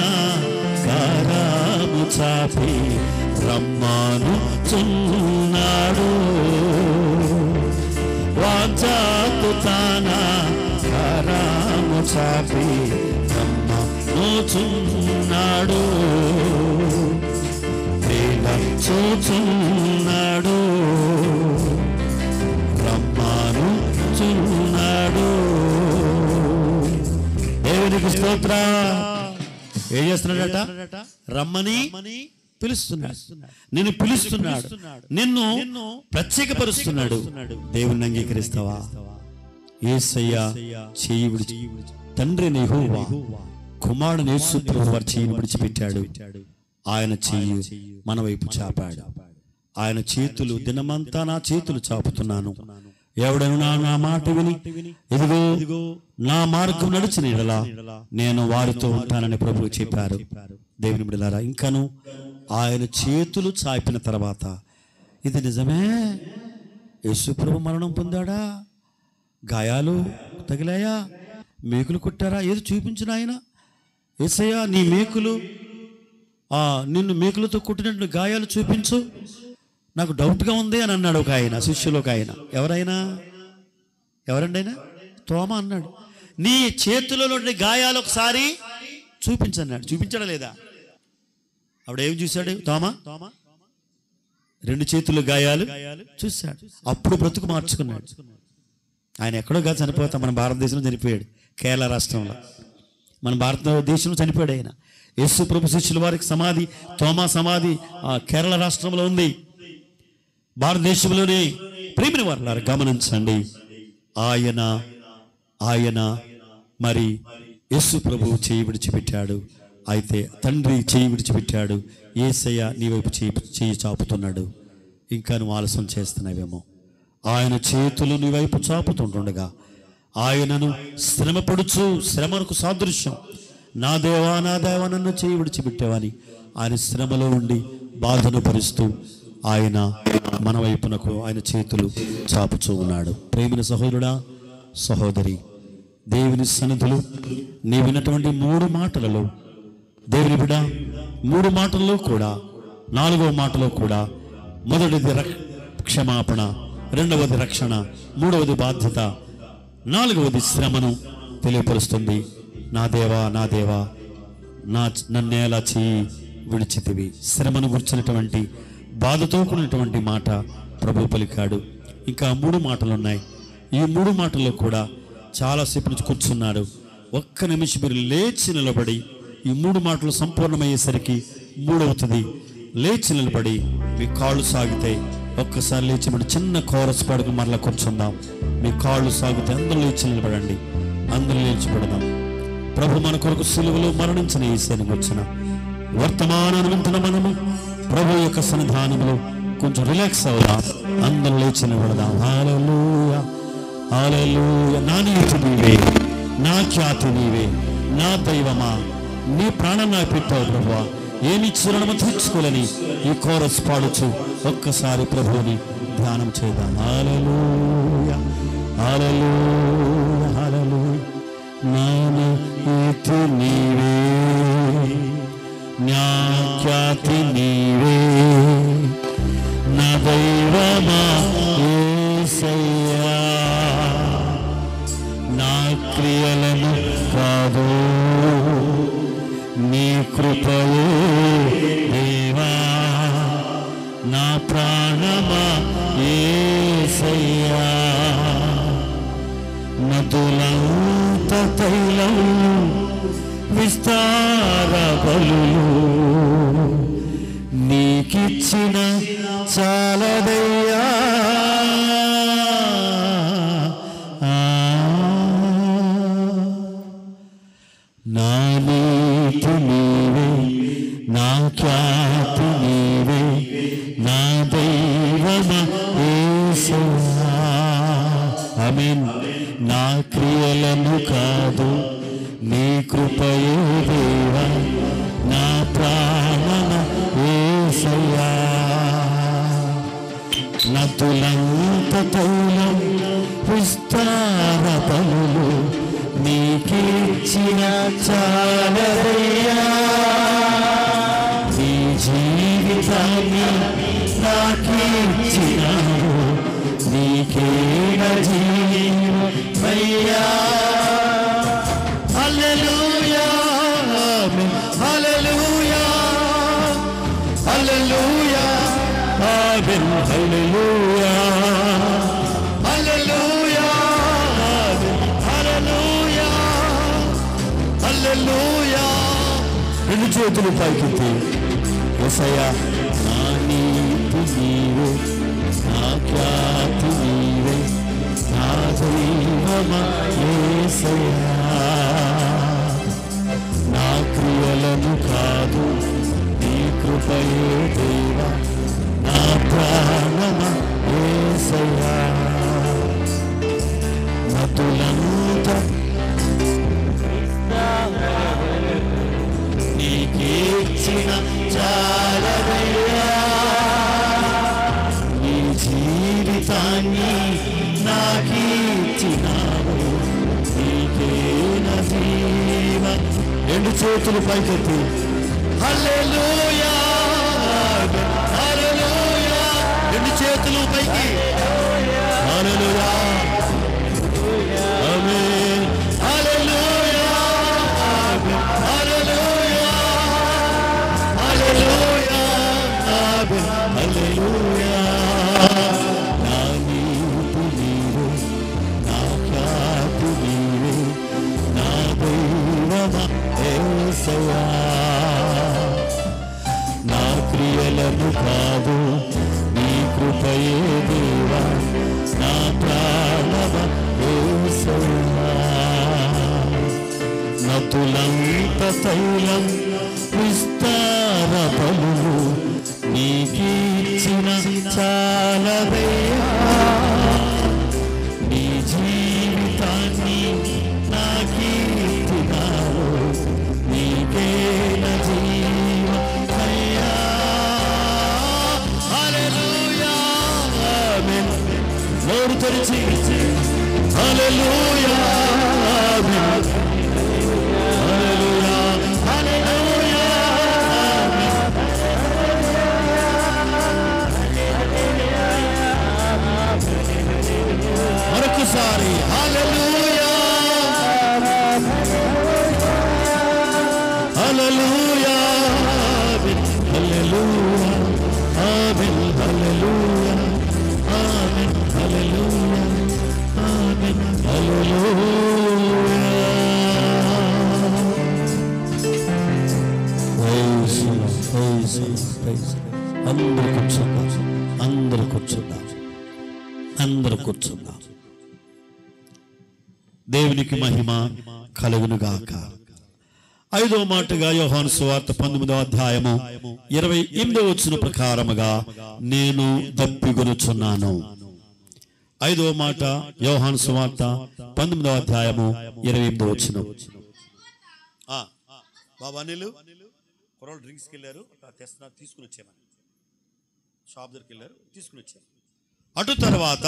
కరము చాపి రమ్మనుచున్నాడు. వాంఛాతు తన కరము చాపి రమ్మనుచున్నాడు. చూచున్నాడు రమ్మనుచున్నాడు. దేవునికి స్తోత్రం. ఏం చేస్తున్నాడట? రమ్మని పిలుస్తున్నాడు. నిన్ను పిలుస్తున్నాడు, నిన్ను ప్రత్యేకపరుస్తున్నాడు. దేవుణ్ణి అంగీకరిస్తావా? యేసయ్య చెయ్యి విడిచి తండ్రి యెహోవా కుమారుడు యేసు ప్రభువు వారి చెయ్యిని విడిచిపెట్టాడు. ఆయన చెయ్యి మన వైపు చాపాడు. ఆయన చేతులు దినమంతా నా చేతులు చాపుతున్నాను, ఎవడైనా నా మాట విని ఇదిగో నా మార్గం నడిచిన యెడల నేను వారితో ఉంటానని ప్రభువు చెప్పారు. దేవుని బిడ్డలారా, ఇంకను ఆయన చేతులు చాపిన తర్వాత ఇది నిజమే, యేసు ప్రభు మరణం పొందాడా, గాయాలు తగిలాయా, మేకులు కొట్టారా, ఏది చూపించిన ఆయన. యేసయ్యా నీ మేకులు, నిన్ను మేకులతో కొట్టినట్టు గాయాలు చూపించు, నాకు డౌట్గా ఉంది అని అన్నాడు ఒక ఆయన, శిష్యులు ఒక ఆయన. ఎవరండి ఆయన? తోమ అన్నాడు, నీ చేతులలో గాయాలు ఒకసారి చూపించన్నాడు. చూపించడం లేదా? అప్పుడు ఏం చూశాడు తోమ? 2 చేతులు గాయాలు చూశాడు. అప్పుడు బ్రతుకు మార్చుకున్నాడు. ఆయన ఎక్కడో కాదు చనిపోతాం, మన భారతదేశంలో చనిపోయాడు, కేరళ రాష్ట్రంలో. మన భారతదేశంలో చనిపోయాడు ఆయన. యేసు ప్రభు శిష్యుల వారికి సమాధి, తోమా సమాధి కేరళ రాష్ట్రంలో ఉంది. భారతదేశంలోనే ప్రేమిన వారులారా గమనించండి, ఆయన మరి యేసు ప్రభువు చేయి విడిచిపెట్టాడు. అయితే తండ్రి చేయి విడిచిపెట్టాడు. యేసయ్య నీ వైపు చేయి చాపుతున్నాడు. ఇంకా నువ్వు ఆలస్యం చేస్తున్నావేమో. ఆయన చేతులు నీ వైపు చాపుతుండగా ఆయనను శ్రమపడుచు, శ్రమకు సాదృశ్యం, నా దేవా నా దేవా నన్ను చేయి విడిచిపెట్టావని ఆయన శ్రమలో ఉండి బాధను భరిస్తూ ఆయన మన వైపునకు ఆయన చేతులు చాపుచూ ఉన్నాడు. ప్రేమిన సహోదరుడా, సహోదరి, దేవుని సన్నిధిలో నీ విన్నటువంటి 3 మాటలలో దేవుని బిడ్డ 3 మాటల్లో కూడా 4వ మాటలో కూడా మొదటిది క్షమాపణ, 2వది రక్షణ, 3వది బాధ్యత, 4వది శ్రమను తెలియపరుస్తుంది. నా దేవా నా దేవా నన్నేలా చేయి విడిచితివి. శ్రమను గుర్చినటువంటి బాధతో కూడినటువంటి మాట ప్రభు పలికాడు. ఇంకా 3 మాటలు ఉన్నాయి. ఈ 3 మాటల్లో కూడా చాలాసేపు నుంచి కూర్చున్నారు. ఒక్క నిమిషం మీరు లేచి నిలబడి ఈ 3 మాటలు సంపూర్ణమయ్యేసరికి 3అవుతుంది. లేచి నిలబడి మీ కాళ్ళు సాగుతాయి. ఒక్కసారి లేచి మన చిన్న కోరస్ పాడుకు మరలా కూర్చుందాం. మీ కాళ్ళు సాగితే అందరూ లేచి నిలబడండి. అందరూ లేచి పెడదాం. ప్రభు మన కొరకు సిలువలో మరణించిన యేసుని వచ్చిన వర్తమానాన్ని వింటున్న మనము ప్రభు యొక్క సన్నిధానంలో కొంచెం రిలాక్స్ అవుదాం. అందరూ లేచి నిలబడదాం. హల్లెలూయా హల్లెలూయా. నా నీతి నీవే, నా ఖ్యాతి నీవే, నా దైవమా, నీ ప్రాణం నాకు పెట్టావు ప్రభువా, ఏమి చిరునమ తీర్చుకోలేని ఈ కోరస్ పాడుచు ఒక్కసారి ప్రభువుని ధ్యానం చేద్దాం. హల్లెలూయా హల్లెలూయా హల్లెలూయా. నా నీతి నీవే, నా ఖ్యాతి నీవే, నా దైవమా యేసయ్యా, నా క్రియలను కాదు నీ కృపయే దేవా, నా ప్రాణమా యేసయ్యా, నదులంత తైలం విస్తార బలులు నీకిచ్చిన చాలదయ్యా, నా నీతి నీవే, నా ఖ్యాతి నీవే, నా దైవమా యేసయ్యా. ఆమేన్. నా క్రియలను కాదు నీ కృపయే దేవా, నా ప్రాణమ యేసయ్యా, నదులంత తైలం విస్తార బలులు నీకిచ్చిన చాలదయ్యా, నీ జీవితాన్ని నాకిచ్చినావు, నీకే జీవమయ్యా. హల్లెలూయా ఆమేన్. హల్లెలూయా హల్లెలూయా ఆమేన్. హల్లెలూయా హల్లెలూయా ఆమేన్. హల్లెలూయా హల్లెలూయా. 2 చేతులు పైకెత్తి యేసయ్యా, నా నీతి నీవే, నా ఖ్యాతి నీవే, నా దైవమా యేసయ్యా, నా క్రియలను కాదు నీ కృపయే దేవా, నా ప్రాణమా యేసయ్యా, నదులంత నీకిచ్చిన చాలదయ్యా, నీ జీవితాన్ని నాకిచ్చినావు, నీకే నా జీవం. 2 చేతులు పైకెత్తి హల్లెలూయా హల్లెలూయా. 2 చేతులు పైకి హల్లెలూయా ఆమేన్. హల్లెలూయా హల్లెలూయా హల్లెలూయా ఆమేన్. హల్లెలూయా. నా నీతి నీవే, నా ఖ్యాతి నీవే, నా దైవమా యేసయ్యా, నా క్రియలను కాదు నీ కృపయే తులంత తైలం విస్తార బలులు నీకిచ్చిన చాలదయ్యా, నీ జీవితాన్ని నాకిచ్చినావు, నీకే నా జీవమయ్యా. హల్లెలూయా ఆమేన్. నోరు తెరిచి హల్లెలూయా ఆమేన్, హల్లెలూయా హల్లెలూయా మరొకసారి హల్లెలూయా హల్లెలూయా హల్లెలూయా ఆమేన్, హల్లెలూయా ఆమేన్, హల్లెలూయా ఆమేన్, హల్లెలూయా. అందరూ కూర్చున్నాం, అందరూ కూర్చున్నాం, అందరూ కూర్చున్నాం. దేవునికి మహిమ కలుగును గాక. 5వ మాటగా యోహాను సువార్త 19వ అధ్యాయము 28వ వచన ప్రకారముగా నేను దప్పిగొనుచున్నాను. 5వ మాట యోహాను సువార్త 19వ అధ్యాయము 28వ వచనం. బాబా నీళ్ళు కుర్రోళ్ళు డ్రింక్స్కి వెళ్ళారు, తెస్తున్నారు, తీసుకుని వచ్చామని షాప్ దగ్గరికి వెళ్ళారు, తీసుకుని వచ్చారు. అటు తర్వాత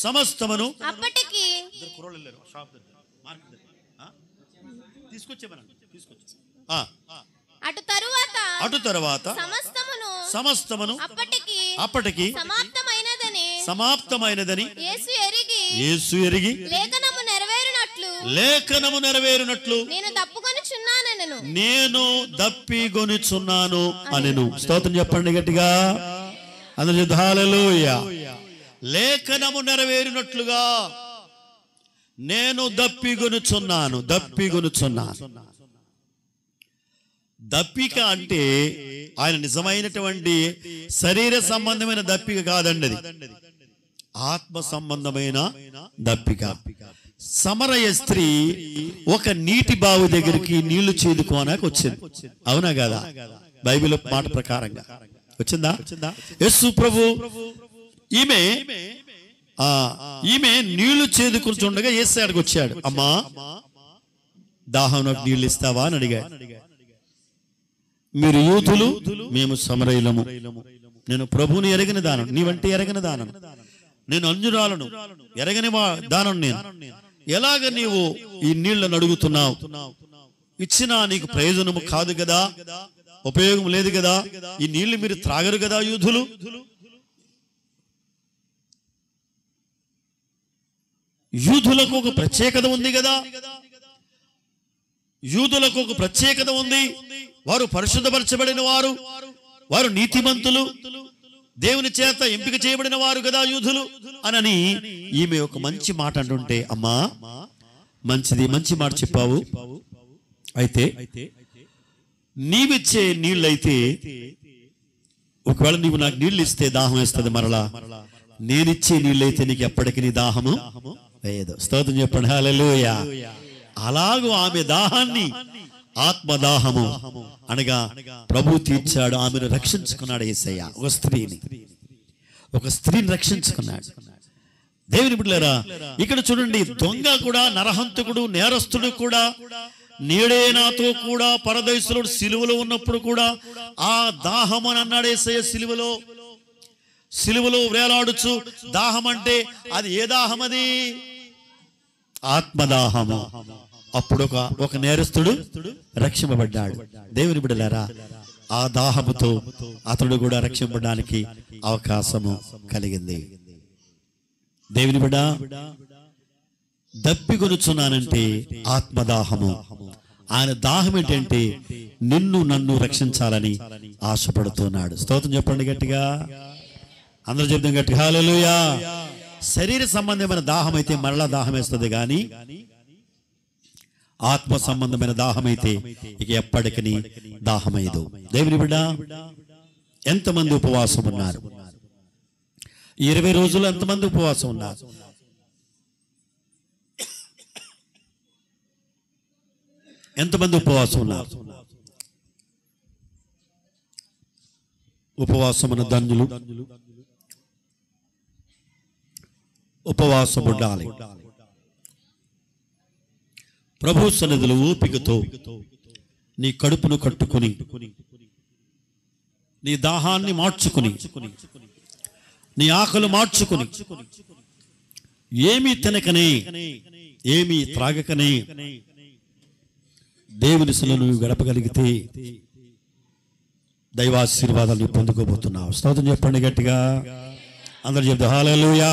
సమస్తమును అప్పటికి కుర్రోళ్ళు వెళ్ళారు షాప్ దగ్గర, మార్కెట్ దగ్గర తీసుకొచ్చామని తీసుకొచ్చారు. అటు తర్వాత సమస్తమును అప్పటికి సమాప్తమైనదని యేసు ఎరిగి లేఖనము నెరవేరునట్లు నేను దప్పిగొనుచున్నాను అనెను. స్తోత్రం చెప్పండి గట్టిగా అందరూ. హల్లెలూయా. లేఖనము నెరవేరినట్లుగా నేను దప్పిగొనుచున్నాను. దప్పిక అంటే ఆయన నిజమైనటువంటి శరీర సంబంధమైన దప్పిక కాదండి, అది ఆత్మ సంబంధమైన దప్పిక. సమరయ స్త్రీ ఒక నీటి బావి దగ్గరికి నీళ్లు చేదుకోనకు వచ్చింది, అవునా కదా? బైబిల్ మాట ప్రకారంగా వచ్చిందా? యేసు ప్రభు ఈమె నీళ్లు చేదుకుంటుండగా యేసయ్యకు వచ్చాడు. అమ్మా దాహం నాకు నీళ్ళు ఇస్తావా అని అడిగాడు. మీరు యూదులు, మేము సమరయులము. నేను ప్రభువుని ఎరగిన దానం, నీవంటే ఎరగిన దానం. నేను అంజురాలను ఎరగని దానం. నేను ఎలాగ నీవు ఈ నీళ్లను అడుగుతున్నావు? ఇచ్చినా నీకు ప్రయోజనము కాదు కదా, ఉపయోగం లేదు కదా, ఈ నీళ్లు మీరు త్రాగరు కదా యూదులు. యూదులకు ఒక ప్రత్యేకత ఉంది కదా, యూదులకు ఒక ప్రత్యేకత ఉంది. వారు పరిశుద్ధపరచబడిన వారు, వారు నీతిమంతులు, దేవుని చేత ఎంపిక చేయబడిన వారు కదా యూదులు అనని ఈమె ఒక మంచి మాట అంటుంటే, అమ్మా మంచిది, మంచి మాట చెప్పావు. అయితే నీవిచ్చే నీళ్ళైతే, ఒకవేళ నీవు నాకు నీళ్ళు ఇస్తే దాహం వేస్తుంది మరలా, నేనిచ్చే నీళ్ళైతే నీకు ఎప్పటికీ నీ దాహము వేయదు. స్తోత్రం చెప్పండి. హల్లెలూయా. అలాగూ ఆమె దాహాన్ని, ఆత్మదాహము అనగా ప్రభు తీర్చాడు, ఆమెను రక్షించుకున్నాడు యేసయ్య. ఒక స్త్రీని రక్షించుకున్నాడు. దేవుని బిడ్డలారా, ఇక్కడ చూడండి, దొంగ కూడా, నరహంతకుడు, నేరస్తుడు కూడా, నేడే నాతో కూడా పరదేశులు సిలువలో ఉన్నప్పుడు కూడా ఆ దాహం అని అన్నాడు యేసయ్య. సిలువలో వేలాడుచు దాహం అంటే అది ఏ దాహం? అది ఆత్మదాహము. అప్పుడు ఒక నేరస్తుడు రక్షింపబడ్డాడు. దేవుని బిడ్డలారా, ఆ దాహముతో అతడు కూడా రక్షింపడానికి అవకాశము కలిగింది. దేవుని బిడ్డ, దప్పిగొనుచున్నానంటే ఆత్మదాహము. ఆయన దాహం ఏంటంటే నిన్ను నన్ను రక్షించాలని ఆశపడుతున్నాడు. స్తోత్రం చెప్పండి గట్టిగా, అందరూ చెప్తాం గట్టిగా. హల్లెలూయా. శరీర సంబంధమైన దాహం అయితే మరలా దాహం వేస్తుంది, కానీ ఆత్మ సంబంధమైన దాహమైతే ఇక ఎప్పటికీ దాహమైదు. దేవుని బిడ్డ, ఎంతమంది ఉపవాసం ఉన్నారు? 20 రోజులు ఎంతమంది ఉపవాసం ఉన్నారు? ఎంతమంది ఉపవాసం ఉన్నారు? ఉపవాసమున ధన్యులు. ఉపవాసం ఉండాలి. ప్రభు సన్నిధిలో ఓపికతో నీ కడుపును కట్టుకుని, నీ దాహాన్ని మార్చుకుని, నీ ఆకలి మార్చుకుని, ఏమీ తినకనే, ఏమీ త్రాగకనే దేవుని సన్నిధిలో నువ్వు గడపగలిగితే దైవాశీర్వాదాన్ని పొందుకోబోతున్నావు. స్తోత్రం చెప్పండి గట్టిగా. అందరూ చెప్తే హల్లెలూయా.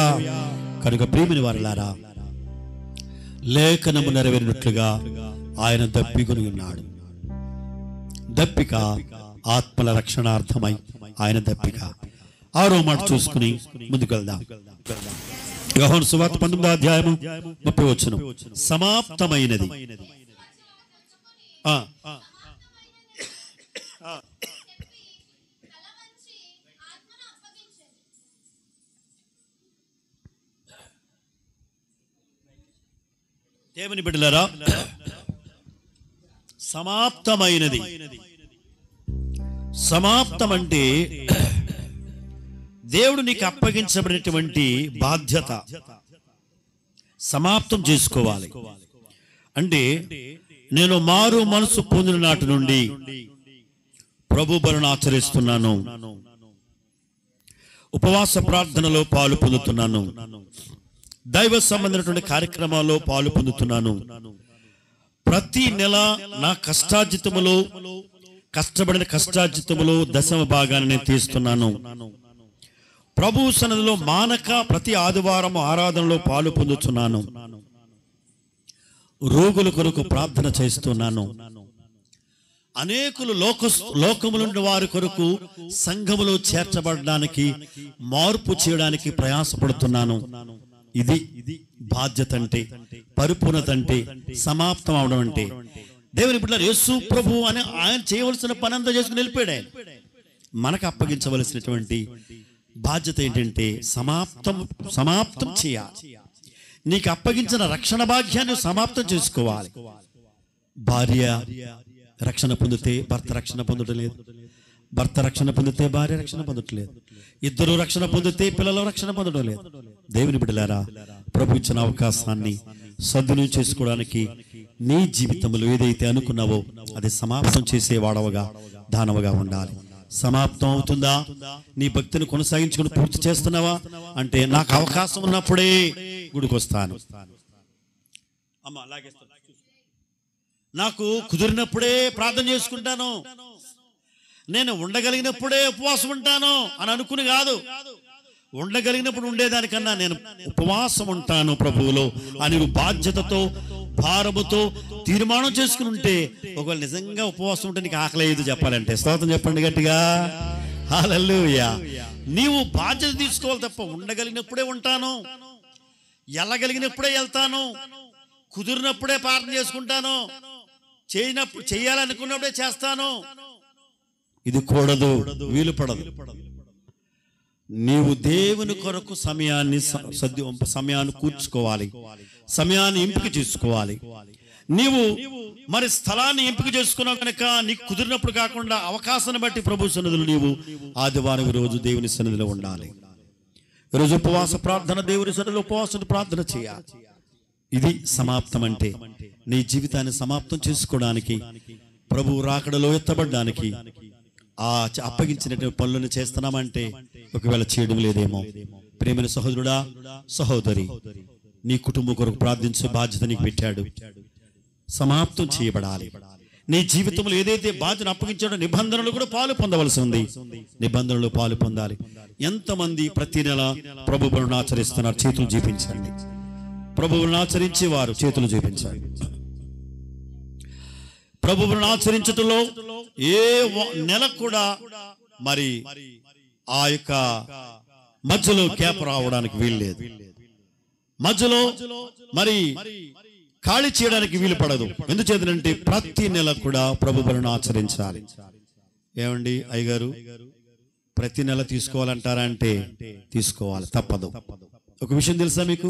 కనుక ప్రియమైన వారలారా, లేఖనము నెరవేరినట్లుగా ఆయన దప్పికొని ఉన్నాడు. దప్పిక ఆత్మల రక్షణార్థమై ఆయన దప్పిక. 6వ మాట చూసుకుని ముందుకు వెళ్దాం. యోహాను సువార్త 19వ అధ్యాయము 30వ వచనం. సమాప్తమైనది. దేవుని బిడ్డలారా, సమాప్తమైనది. సమాప్తం అంటే దేవుడు నీకు అప్పగించబడినటువంటి బాధ్యత సమాప్తం చేసుకోవాలి. అంటే నేను మారు మనసు పొందిన నాటి నుండి ప్రభు బలిని ఆచరిస్తున్నాను, ఉపవాస ప్రార్థనలో పాలు పొందుతున్నాను, దైవ సంబంధమైనటువంటి కార్యక్రమాల్లో పాలు పొందుతున్నాను, ప్రతి నెల నా కష్టార్జితములో, కష్టపడిన కష్టార్జితములో 10వ భాగాన్ని నేను తీస్తున్నాను, ప్రభు సన్నిధిలో మానక ప్రతి ఆదివారం ఆరాధనలో పాలు పొందుతున్నాను, రోగుల కొరకు ప్రార్థన చేస్తున్నాను, అనేకులు లోకములుండి వారి కొరకు సంఘములో చేర్చబడడానికి, మార్పు చేయడానికి ప్రయాసపడుతున్నాను. ఇది బాధ్యత అంటే, పరిపూర్ణత అంటే, సమాప్తం అవడం అంటే. దేవుని బిడ్డలారా, యేసు ప్రభు అని ఆయన చేయవలసిన పని అంతా చేసుకుని వెళ్ళిపోయాడు. ఆయన మనకు అప్పగించవలసినటువంటి బాధ్యత ఏంటంటే సమాప్తం చేయాలి. నీకు అప్పగించిన రక్షణ భాగ్యాన్ని సమాప్తం చేసుకోవాలి. భార్య రక్షణ పొందితే భర్త రక్షణ పొందడం లేదు, భర్త రక్షణ పొందితే భార్య రక్షణ పొందడం లేదు, ఇద్దరు రక్షణ పొందితే పిల్లలు రక్షణ పొందడం లేదు. దేవుని బిడ్డలారా, ప్రభు ఇచ్చిన అవకాశాన్ని సద్వినియోగం చేసుకోవడానికి నీ జీవితంలో ఏదైతే అనుకున్నావో అది సమాప్తం చేసేవాడవగా, దానవగా ఉండాలి. సమాప్తం అవుతుందా? నీ భక్తిని కొనసాగించుకుని పూర్తి చేస్తున్నావా? అంటే నాకు అవకాశం ఉన్నప్పుడే గుడికి వస్తాను, నాకు కుదిరినప్పుడే ప్రార్థన చేసుకుంటాను, నేను ఉండగలిగినప్పుడే ఉపవాసం ఉంటాను అని అనుకుని కాదు. ఉండగలిగినప్పుడు ఉండేదానికన్నా నేను ఉపవాసం ఉంటాను ప్రభువులో అని బాధ్యతతో, భారముతో తీర్మానం చేసుకుని ఉంటే, ఒకవేళ నిజంగా ఉపవాసం ఉంటే నీకు ఆకలేదు చెప్పాలంటే స్తోత్రం చెప్పండి గట్టిగా. హల్లెలూయా. నీవు బాధ్యత తీసుకోవాలి తప్ప ఉండగలిగినప్పుడే ఉంటాను, వెళ్ళగలిగినప్పుడే వెళ్తాను, కుదిరినప్పుడే ప్రార్థన చేసుకుంటాను, చేయాలనుకున్నప్పుడే చేస్తాను, ఇది కూడదు, వీలు పడదు. నీవు దేవుని కొరకు సమయాన్ని కూర్చుకోవాలి, సమయాన్ని ఎంపిక చేసుకోవాలి. నీవు మరి స్థలాన్ని ఎంపిక చేసుకున్నావు కనుక నీకు కుదిరినప్పుడు కాకుండా అవకాశాన్ని బట్టి ప్రభు సన్నిధిలో నీవు ఆదివారం రోజు దేవుని సన్నిధిలో ఉండాలి. ఈరోజు ఉపవాస ప్రార్థన, దేవుని సన్నిధిలో ఉపవాస ప్రార్థన చేయాలి. ఇది సమాప్తం అంటే. నీ జీవితాన్ని సమాప్తం చేసుకోవడానికి, ప్రభు రాకడలో ఎత్తబడడానికి ఆ అప్పగించినటువంటి పనులను చేస్తున్నామంటే ఒకవేళ చేయడం లేదేమో. ప్రేమైన సహోదరుడా, సహోదరి, నీ కుటుంబం కొరకు ప్రార్థించే బాధ్యత నీకు పెట్టాడు, సమాప్తం చేయబడాలి. నీ జీవితంలో ఏదైతే బాధ్యతను అప్పగించాడో నిబంధనలు కూడా పాలు పొందవలసి ఉంది, నిబంధనలు పాలు పొందాలి. ఎంతమంది ప్రతి నెల ప్రభు బలులను ఆచరిస్తున్నారు? చేతులు చూపించండి. ప్రభువులను ఆచరించే వారు చేతులు చూపించండి. ప్రభువులను ఆచరించటంలో ఏ నెల కూడా మరి ఆ యొక్క మధ్యలో గ్యాప్ రావడానికి వీల్లేదు, మధ్యలో మరి ఖాళీ చేయడానికి వీలు పడదు. ఎందుచేతనంటే ప్రతి నెల కూడా ప్రభు బలులను ఆచరించాలి. ఏమండి అయ్యగారు, ప్రతి నెల తీసుకోవాలంటారా అంటే తీసుకోవాలి, తప్పదు. ఒక విషయం తెలుసా మీకు?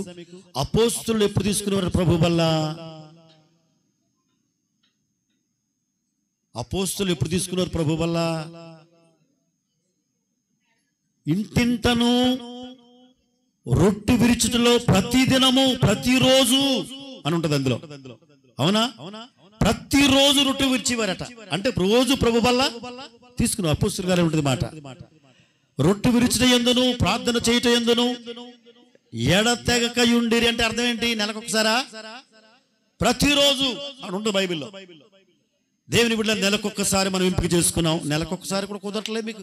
అపోస్తులు ఎప్పుడు తీసుకునేవారు ప్రభు బల్ల? అపోస్తులు ఎప్పుడు తీసుకున్నారు ప్రభు వల్ల? ఇంటింటను రొట్టె విరుచుటలో ప్రతిదినము ప్రతిరోజు అని ఉంటది అందులో. అవునా? ప్రతిరోజు రొట్టె విరిచేవారట. అంటే రోజు ప్రభు వల్ల తీసుకున్నారు. అపోస్తులు గారే ఉంటుంది మాట. రొట్టె విరుచుట యందును ప్రార్థన చేయట యందును ఎడతెగక యుండిరి అంటే అర్థం ఏంటి? నెలకొకసారా? ప్రతిరోజు అని ఉంటుంది బైబిల్లో. దేవుని బిడ్డలు నెలకొకసారి మనం ఎంపిక చేసుకున్నాం. నెలకొకసారి కూడా కుదరట్లేదు మీకు.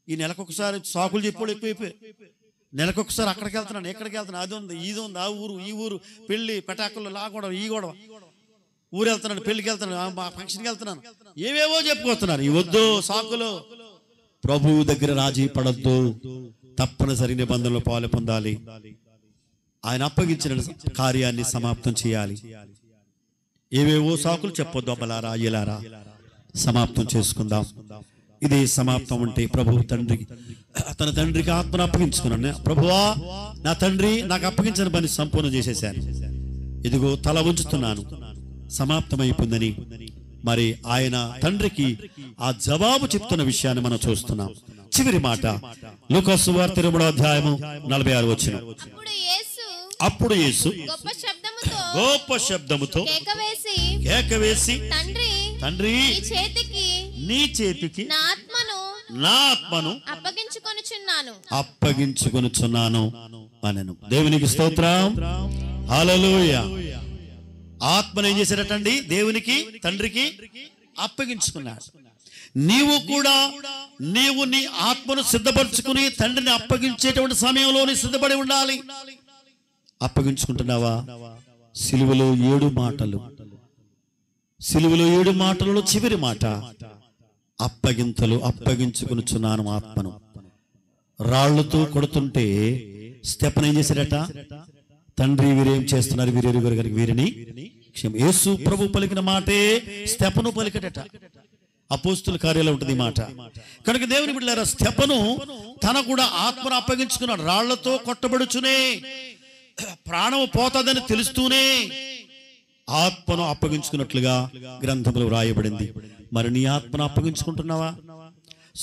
ఈ నెలకొకసారి సాకులు చెప్పాడు ఎక్కువైపోయి. నెలకొకసారి అక్కడికి వెళ్తున్నాను, ఎక్కడికి వెళ్తున్నాను, అది ఉంది, ఇది ఉంది, ఆ ఊరు, ఈ ఊరు, పెళ్లి పెటాకులు, లా గొడవ, ఈ గొడవ, ఊరు వెళ్తున్నాను, పెళ్లికి వెళ్తున్నాను, మా ఫంక్షన్కి వెళ్తున్నాను, ఏవేవో చెప్పుకొస్తున్నారు. ఈ వద్దు సాకులు. ప్రభువు దగ్గర రాజీ పడద్దు. తప్పనిసరి నిబంధనలు పాలు పొందాలి. ఆయన అప్పగించిన కార్యాన్ని సమాప్తం చేయాలి. ఏవేవో సాకులు చెప్పొద్దు. అమ్మలారా, అయ్యలారా, సమాప్తం చేసుకుందాం. ఇది సమాప్తం అంటే ప్రభు తన తండ్రికి ఆత్మను అప్పగించుకున్నాను. ప్రభువా, నా తండ్రి నాకు అప్పగించిన పని సంపూర్ణ చేసేసాను. ఇదిగో తల ఉంచుతున్నాను, సమాప్తమైపోయిందని మరి ఆయన తండ్రికి ఆ జవాబు చెప్తున్న విషయాన్ని మనం చూస్తున్నాం. చివరి మాట లూకా సువార్త 2వ అధ్యాయము 46వ వచనం. అప్పుడు యేసు గొప్ప శబ్దముతో కేకవేసి తండ్రి నీ చేతికి నా ఆత్మను అప్పగించుకొనుచున్నాను అనెను. దేవునికి స్తోత్రం. హల్లెలూయా. ఆత్మను ఏం చేశాడటండి? దేవునికి తండ్రికి అప్పగించుకున్నాడు. నీవు కూడా నీ ఆత్మను సిద్ధపరచుకుని తండ్రిని అప్పగించేటువంటి సమయంలోనే సిద్ధపడి ఉండాలి. అప్పగించుకుంటున్నావా? సిలువలో 7 మాటలు, సిలువలో 7 మాటలలో చివరి మాట అప్పగించుకునుచున్నాను ఆత్మను. రాళ్లతో కొడుతుంటే స్టెఫెను ఏం చేశాడట? తండ్రి వీరేం చేస్తున్నారు, వీరిని క్షమ. యేసు ప్రభు పలికిన మాటే స్టెఫెను పలికడట. అపోస్తుల కార్యాలు ఉంటుంది ఈ మాట. కనుక దేవుని బిడ్డలారా, స్టెఫెను తన కూడా ఆత్మను అప్పగించుకున్నాడు. రాళ్లతో కొట్టబడుచునే, ప్రాణము పోతాదని తెలుస్తూనే ఆత్మను అప్పగించుకున్నట్లుగా గ్రంథంలో వ్రాయబడింది. మరి నీ ఆత్మను అప్పగించుకుంటున్నావా?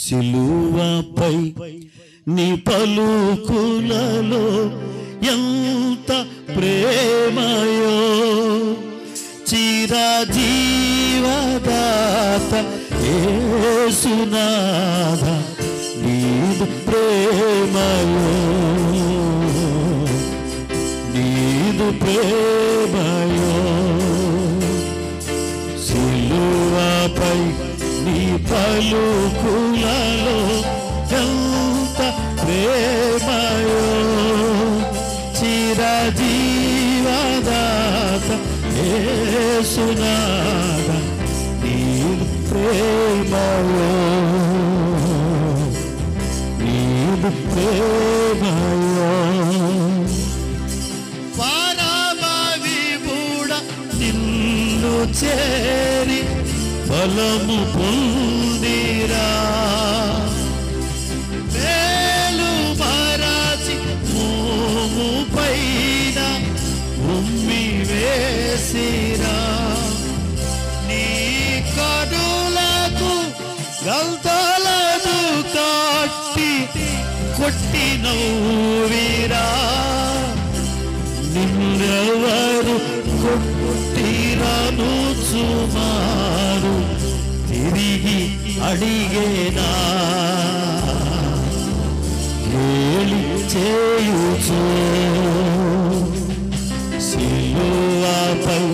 సిలువపై నీ పలుకులలో ఎంత ప్రేమయో, చిరజీవదాత యేసునాథ నీదు ప్రేమయో, నీదు ప్రేమయో. సిలువపై నీ పలుకులలో ఎంత ప్రేమయో, చిరజీవదాత యేసునాథ నీదు ప్రేమయో, నీదు ప్రేమయో. నిన్ను చేరి బలము పొందిరా, మేలు మరచి మోము పైన ఉమ్మి వేసిరా, నీ కడులకు గల్తలను కట్టి కొట్టి నవ్విరా, నిన్నెవరు కొట్టిరను సుమారు తిరిగి అడిగేనా, ఏలి చేయుచు సిలువపై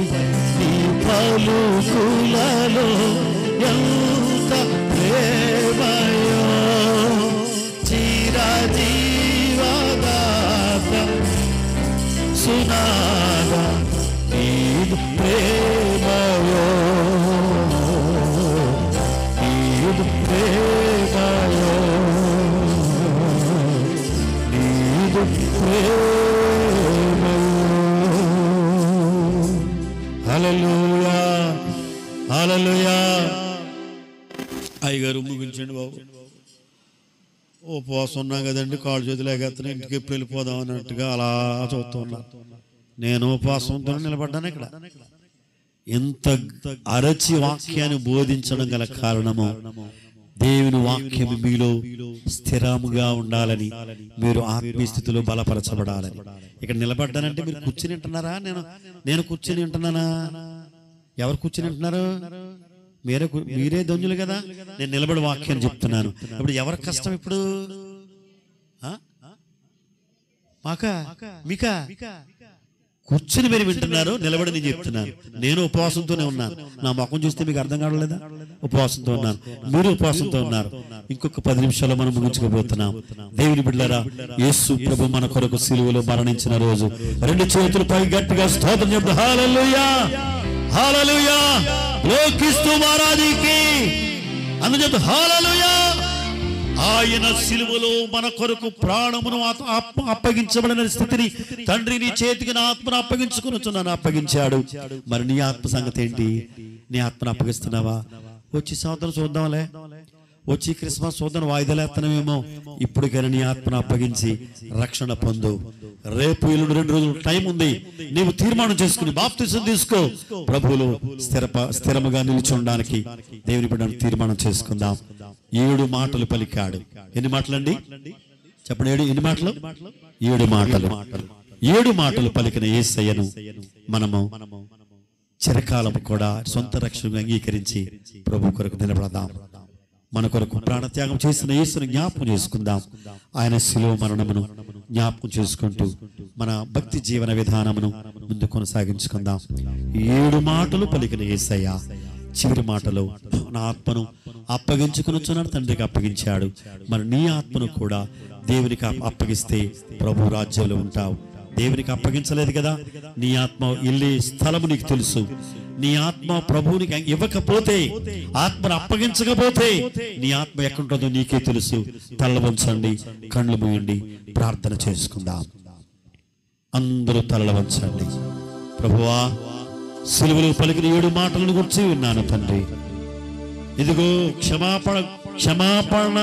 నీ పలుకులలో ఎంత ప్రేమయో, చిరజీవదాత సునాద నీదు ప్రేమయో, నీదు ప్రేమయో, నీదు ప్రేమయో. హల్లెలూయా, హల్లెలూయా. అయ్యగారు ముగించండి బాబు. ఉపవాసం ఉన్నాం కదండి, కాళ్ళు చేతులు ఎగెత్తనే ఇంటికి ఎప్పుడు వెళ్ళిపోదాం అన్నట్టుగా అలా చూస్తూ ఉన్నా. నేను ఉపవాసంతో నిలబడ్డాను ఇక్కడ. ఎంత అరచి వాక్యాన్ని బోధించడం గల కారణము దేవుని వాక్యం మీలో స్థిరముగా ఉండాలని, మీరు ఆత్మీయ స్థితిలో బలపరచబడాలని. ఇక్కడ నిలబడ్డానంటే మీరు కూర్చుని వింటున్నారా? నేను కూర్చుని వింటున్నానా? ఎవరు కూర్చుని వింటున్నారు? మీరే దొంజులు కదా. నేను నిలబడి వాక్యాన్ని చెప్తున్నాను. ఇప్పుడు ఎవరికి కష్టం? ఇప్పుడు మాకా మీకా? కూర్చుని మీరు వింటున్నారు, నిలబడి నేను చెప్తున్నాను. నేను ఉపవాసంతోనే ఉన్నాను. నా ముఖం చూస్తే మీకు అర్థం కావట్లేదా? ఉపవాసంతో ఉన్నాను, మీరు ఉపవాసంతో ఉన్నారు. ఇంకొక 10 నిమిషాల్లో మనం ముగించుకోబోతున్నాం. దేవుని బిడ్డలారా, యేసు ప్రభు మన కొరకు సిలువలో మరణించిన రోజు 2 చేతులపై గట్టిగా స్తోత్రం చెప్తా. హల్లెలూయా, హల్లెలూయా. లోకిస్తూ మహారాజుకి అందుకు చెప్తా హల్లెలూయా. ఆయన సిలువలో మన కొరకు ప్రాణమును అప్పగించబడిన స్థితిని, తండ్రి నీ చేతికి నా ఆత్మను అప్పగించుకుని అప్పగించాడు. మరి నీ ఆత్మ సంగతి ఏంటి? నీ ఆత్మను అప్పగిస్తున్నావా? వచ్చి సంవత్సరం చూద్దాంలే, వచ్చి క్రిస్మస్ చూద్దాం, వాయిదాలేస్తున్నామేమో. ఇప్పటికైనా నీ ఆత్మను అప్పగించి రక్షణ పొందు. రేపు 2 రోజులు టైం ఉంది. నీవు తీర్మానం చేసుకుని బాప్తిసం తీసుకో. ప్రభువులో స్థిరముగా నిలిచి ఉండడానికి దేవుని బిడ్డను తీర్మానం చేసుకుందాం. 7 మాటలు పలికాడు. ఎన్ని మాటలండి? చెప్పండి. ఎన్ని మాటలు? 7 మాటలు. 7 మాటలు పలికిన యేసయ్యను మనము చిరకాలం కూడా సొంత రక్షణగా అంగీకరించి ప్రభు కొరకు నిలబడదాం. మన కొరకు ప్రాణత్యాగం చేసిన యేసును జ్ఞాపకం చేసుకుందాం. ఆయన శిలువ మరణమును జ్ఞాపకం చేసుకుంటూ మన భక్తి జీవన విధానమును ముందు కొనసాగించుకుందాం. 7 మాటలు పలికిన యేసయ్య చివరి మాటలో నా ఆత్మను అప్పగించుకునొచ్చున్నాడు, తండ్రికి అప్పగించాడు. మరి నీ ఆత్మను కూడా దేవునికి అప్పగిస్తే ప్రభు రాజ్యంలో ఉంటావు. దేవునికి అప్పగించలేదు కదా, నీ ఆత్మ వెళ్ళే స్థలము నీకు తెలుసు. నీ ఆత్మ ప్రభువునికి ఇవ్వకపోతే, ఆత్మను అప్పగించకపోతే నీ ఆత్మ ఎక్కడుంటుందో నీకే తెలుసు. తల వంచండి, కళ్ళు మూయండి, ప్రార్థన చేసుకుందాం. అందరూ తలలు వంచండి. ప్రభువా, సిలువలో పలికిన 7 మాటలను గురించి విన్నాను తండ్రి. ఇదిగో క్షమాపణ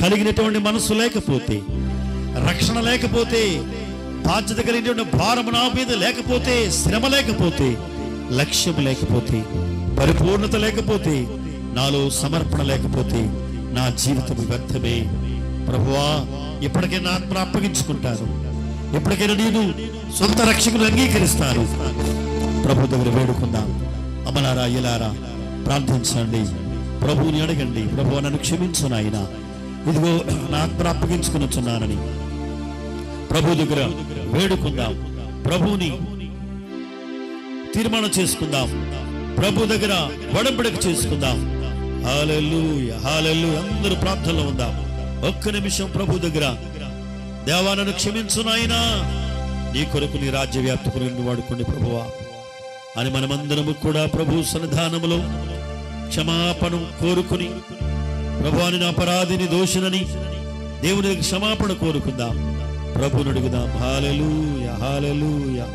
కలిగినటువంటి మనసు లేకపోతే, రక్షణ లేకపోతే, బాధ్యత కలిగినటువంటి భారము నా మీద లేకపోతే, శ్రమ లేకపోతే, లక్ష్యం లేకపోతే, పరిపూర్ణత లేకపోతే, నాలో సమర్పణ లేకపోతే నా జీవితం వ్యర్థమే. ప్రభువా, ఇప్పటికైనా ఆత్మను అప్పగించుకుంటాను. ఎప్పటికైనా నేను సొంత రక్షకులు అంగీకరిస్తాను. ప్రభు దగ్గర వేడుకుందాం. అమలారా ఇలారా ప్రార్థించండి, ప్రభువుని అడగండి. ప్రభు, నన్ను క్షమించు నాయన, ఇదిగో నా ఆత్మను అప్పగించుకుని ప్రభు దగ్గర వేడుకుందాం. ప్రభువుని తీర్మానం చేసుకుందాం. ప్రభు దగ్గర వడంబడిక చేసుకుందాం. హల్లెలూయా, హల్లెలూయా. అందరూ ప్రార్థనలో ఉందాం. ఒక్క నిమిషం ప్రభు దగ్గర, దేవా నన్ను క్షమించు నాయనా, నీ కొరకు నీ రాజ్య వ్యాప్తి కొరకు వాడుకోండి ప్రభువా అని మనమందరము కూడా ప్రభు సన్నిధానములో క్షమాపణ కోరుకుని, ప్రభువాని నా అపరాధిని దోషినని దేవుని క్షమాపణ కోరుకుందాం. ప్రభుని అడుగుదాం. హల్లెలూయా, హల్లెలూయా,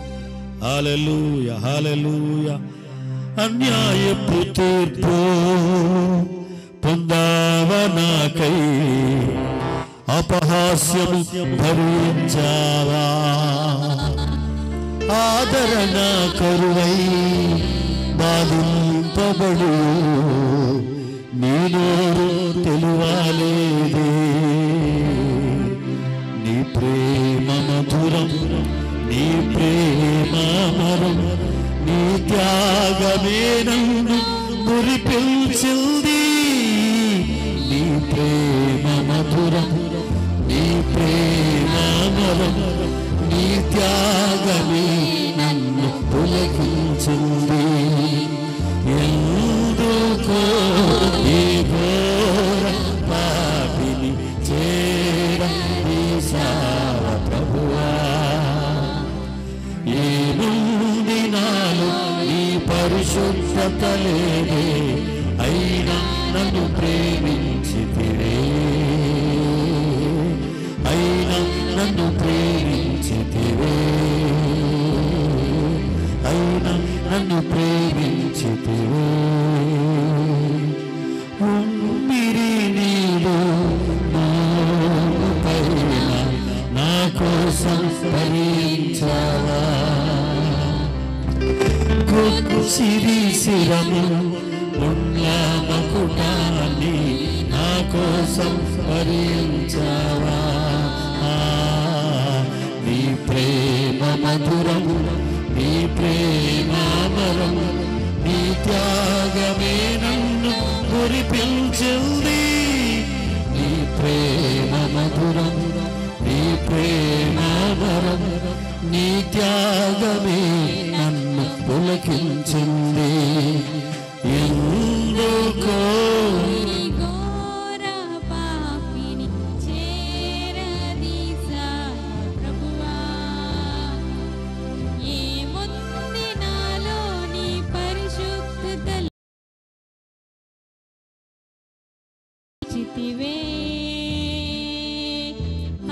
హల్లెలూయా, హల్లెలూయా. అన్యాయపు తీర్పు పొందావా నాకై, అపహాస్యము భరించావా, ఆదరణ కరువై బాధింపబడు నీ నోరు తెలువాలేదే. నీ ప్రేమ మధురం, నీ ప్రేమ మరం, నీ త్యాగమే నన్ను మురిపిల్చింది. నీ ప్రేమ మధురం, నీ ప్రేమ మరం, నీ త్యాగమే నన్ను పులకించింది. ఎందుకో ఈ ఘోర పాపిని చేరదీశావ ప్రభువా. ఏముంది నాలో నీ పరిశుద్ధత లేదే, అయినా నన్ను ప్రేమించితివే, అయినా నన్ను ప్రేమించితివే, అయినా నన్ను ప్రేమించితివే. ఉమ్మిరి నీలో పైన నా కోసం భరించావా, బొగ్గు సిరి శిరము పుణ్య మకుటాన్ని నా కోసం భరించావా. నీ ప్రేమ మధురం, నీ ప్రేమ అమరం, నీ త్యాగమే నన్ను కురిపించింది. నీ ప్రేమ మధురం, నీ ప్రేమ అమరం, నీ త్యాగమే నన్ను పులకించింది. ఎందుకో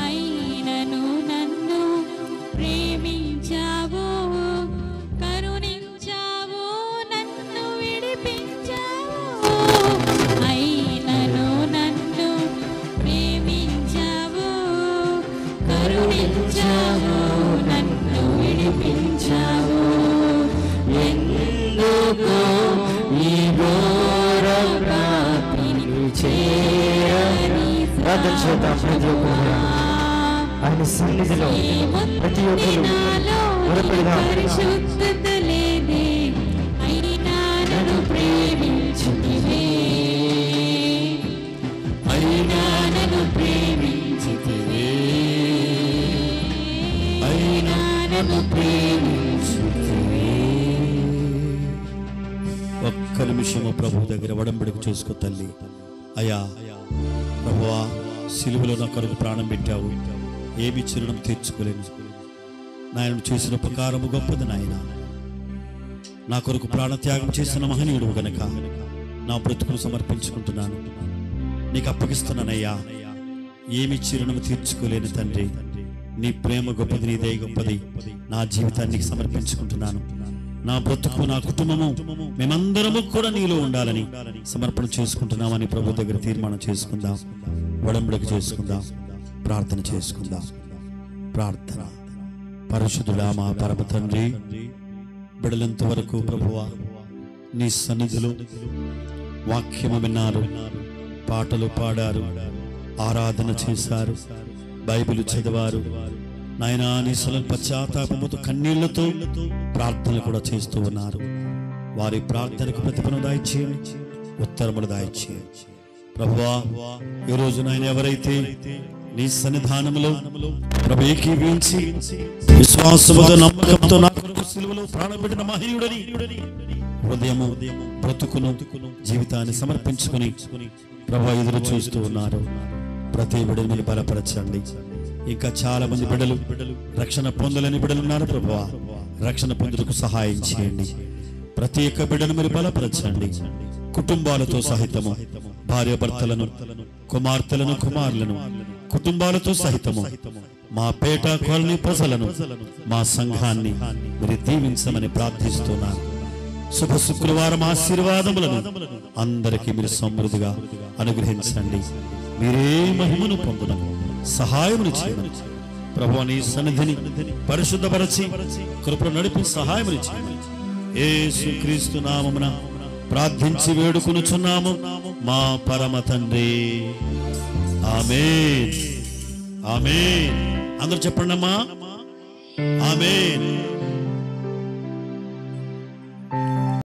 అయినను నన్ను ప్రేమించావు, కరుణించావు, నన్ను విడిపించావు. అయినను నన్ను ప్రేమించావు, కరుణించావు, నన్ను విడిపించావు. ఎందుకో ఈ ఘోర ప్రాప్తిని చేరని ప్రార్థన చేద్దాం. ప్రతి ఒక్కరు ఆయన సన్నిధిలో ప్రతి ఒక్కరు మొరపెడదాం. పరిశుద్ధత లేదే, అయినా నన్ను ప్రేమించితివే, అయినా నన్ను ప్రేమించితివే, అయినా నన్ను ప్రేమించితివే. ఒక్క నిమిషము ప్రభు దగ్గర వడంబడిక చేసుకో తల్లి. అయ్యా ప్రభువా, సిలువలో నా కొరకు ప్రాణం పెట్టావు, ఏమి చిరుణం తీర్చుకోలేను. నాయన చేసిన ఉపకారము గొప్పది నాయన. నా కొరకు ప్రాణత్యాగం చేసిన మహనీయుడు గనక నా బ్రతుకును సమర్పించుకుంటున్నాను, నీకు అప్పగిస్తున్నానయ్యా. ఏమి చిరుణము తీర్చుకోలేని తండ్రి, నీ ప్రేమ గొప్పది, నీ దయ గొప్పది. నా జీవితాన్ని సమర్పించుకుంటున్నాను. నా బ్రతుకు, నా కుటుంబము, మేమందరము కూడా నీలో ఉండాలని సమర్పణ చేసుకుంటున్నామని ప్రభు దగ్గర తీర్మానం చేసుకుందాం. వడంబడిక చేసుకుందాం, ప్రార్థన చేసుకుందాం. ప్రార్థన. పరిశుద్ధుడా మా పరమ తండ్రి, బిడలంత వరకు ప్రభువా నీ సన్నిధిలో వాక్యము విన్నారు, పాటలు పాడారు, ఆరాధన చేశారు, బైబిల్ చదివారు. నాయనా నీ సలను పశ్చాత్తాపముతో కన్నీళ్లతో ప్రార్థనలు కూడా చేస్తూ ఉన్నారు. వారి ప్రార్థనకు ప్రతిఫలం దాయిచేయండి, ఉత్తరములు దాయిచేయండి ప్రభువా. ఈ రోజు నాయన ఎవరైతే నీ సన్నిధానములో ప్రభు ఏకీవించి విశ్వాసముతో నమ్మకంతో నా కొరకు సిలువలో ప్రాణపెట్టిన మహనీయుడని హృదయము, బ్రతుకును, జీవితాన్ని సమర్పించుకుని ప్రభు ఎదురు చూస్తూ ఉన్నారు. ప్రతి బిడ్డను మీరు బలపరచండి. ఇంకా చాలా మంది బిడ్డలు రక్షణ పొందలేని బిడ్డలు ఉన్నారు ప్రభువా, రక్షణ పొందుటకు సహాయం చేయండి. ప్రతి ఒక్క బిడ్డను మీరు బలపరచండి. కుటుంబాలతో సహితము, భార్య భర్తలను, కుమార్తెలను, కుమారులను, కుటుంబాలతో సహితము మా పేట కాలనీ ప్రజలను, మా సంఘాన్ని మీరు దీవించమని ప్రార్థిస్తున్నాను. శుభ శుక్రవారం ఆశీర్వాదములను అందరికీ మీరు సమృద్ధిగా అనుగ్రహించండి. మీరే మహిమను పొందడం సహాయమును చేయమని ప్రభువా నీ సన్నిధిని పరిశుద్ధపరచి కృపను నడిపి సహాయమును చేయమని యేసుక్రీస్తు నామమున ప్రార్థించి వేడుకొనుచున్నాము మా పరమ తండ్రి. ఆమేన్. ఆమేన్. అందరూ చెప్పండి అమ్మా. ఆమేన్.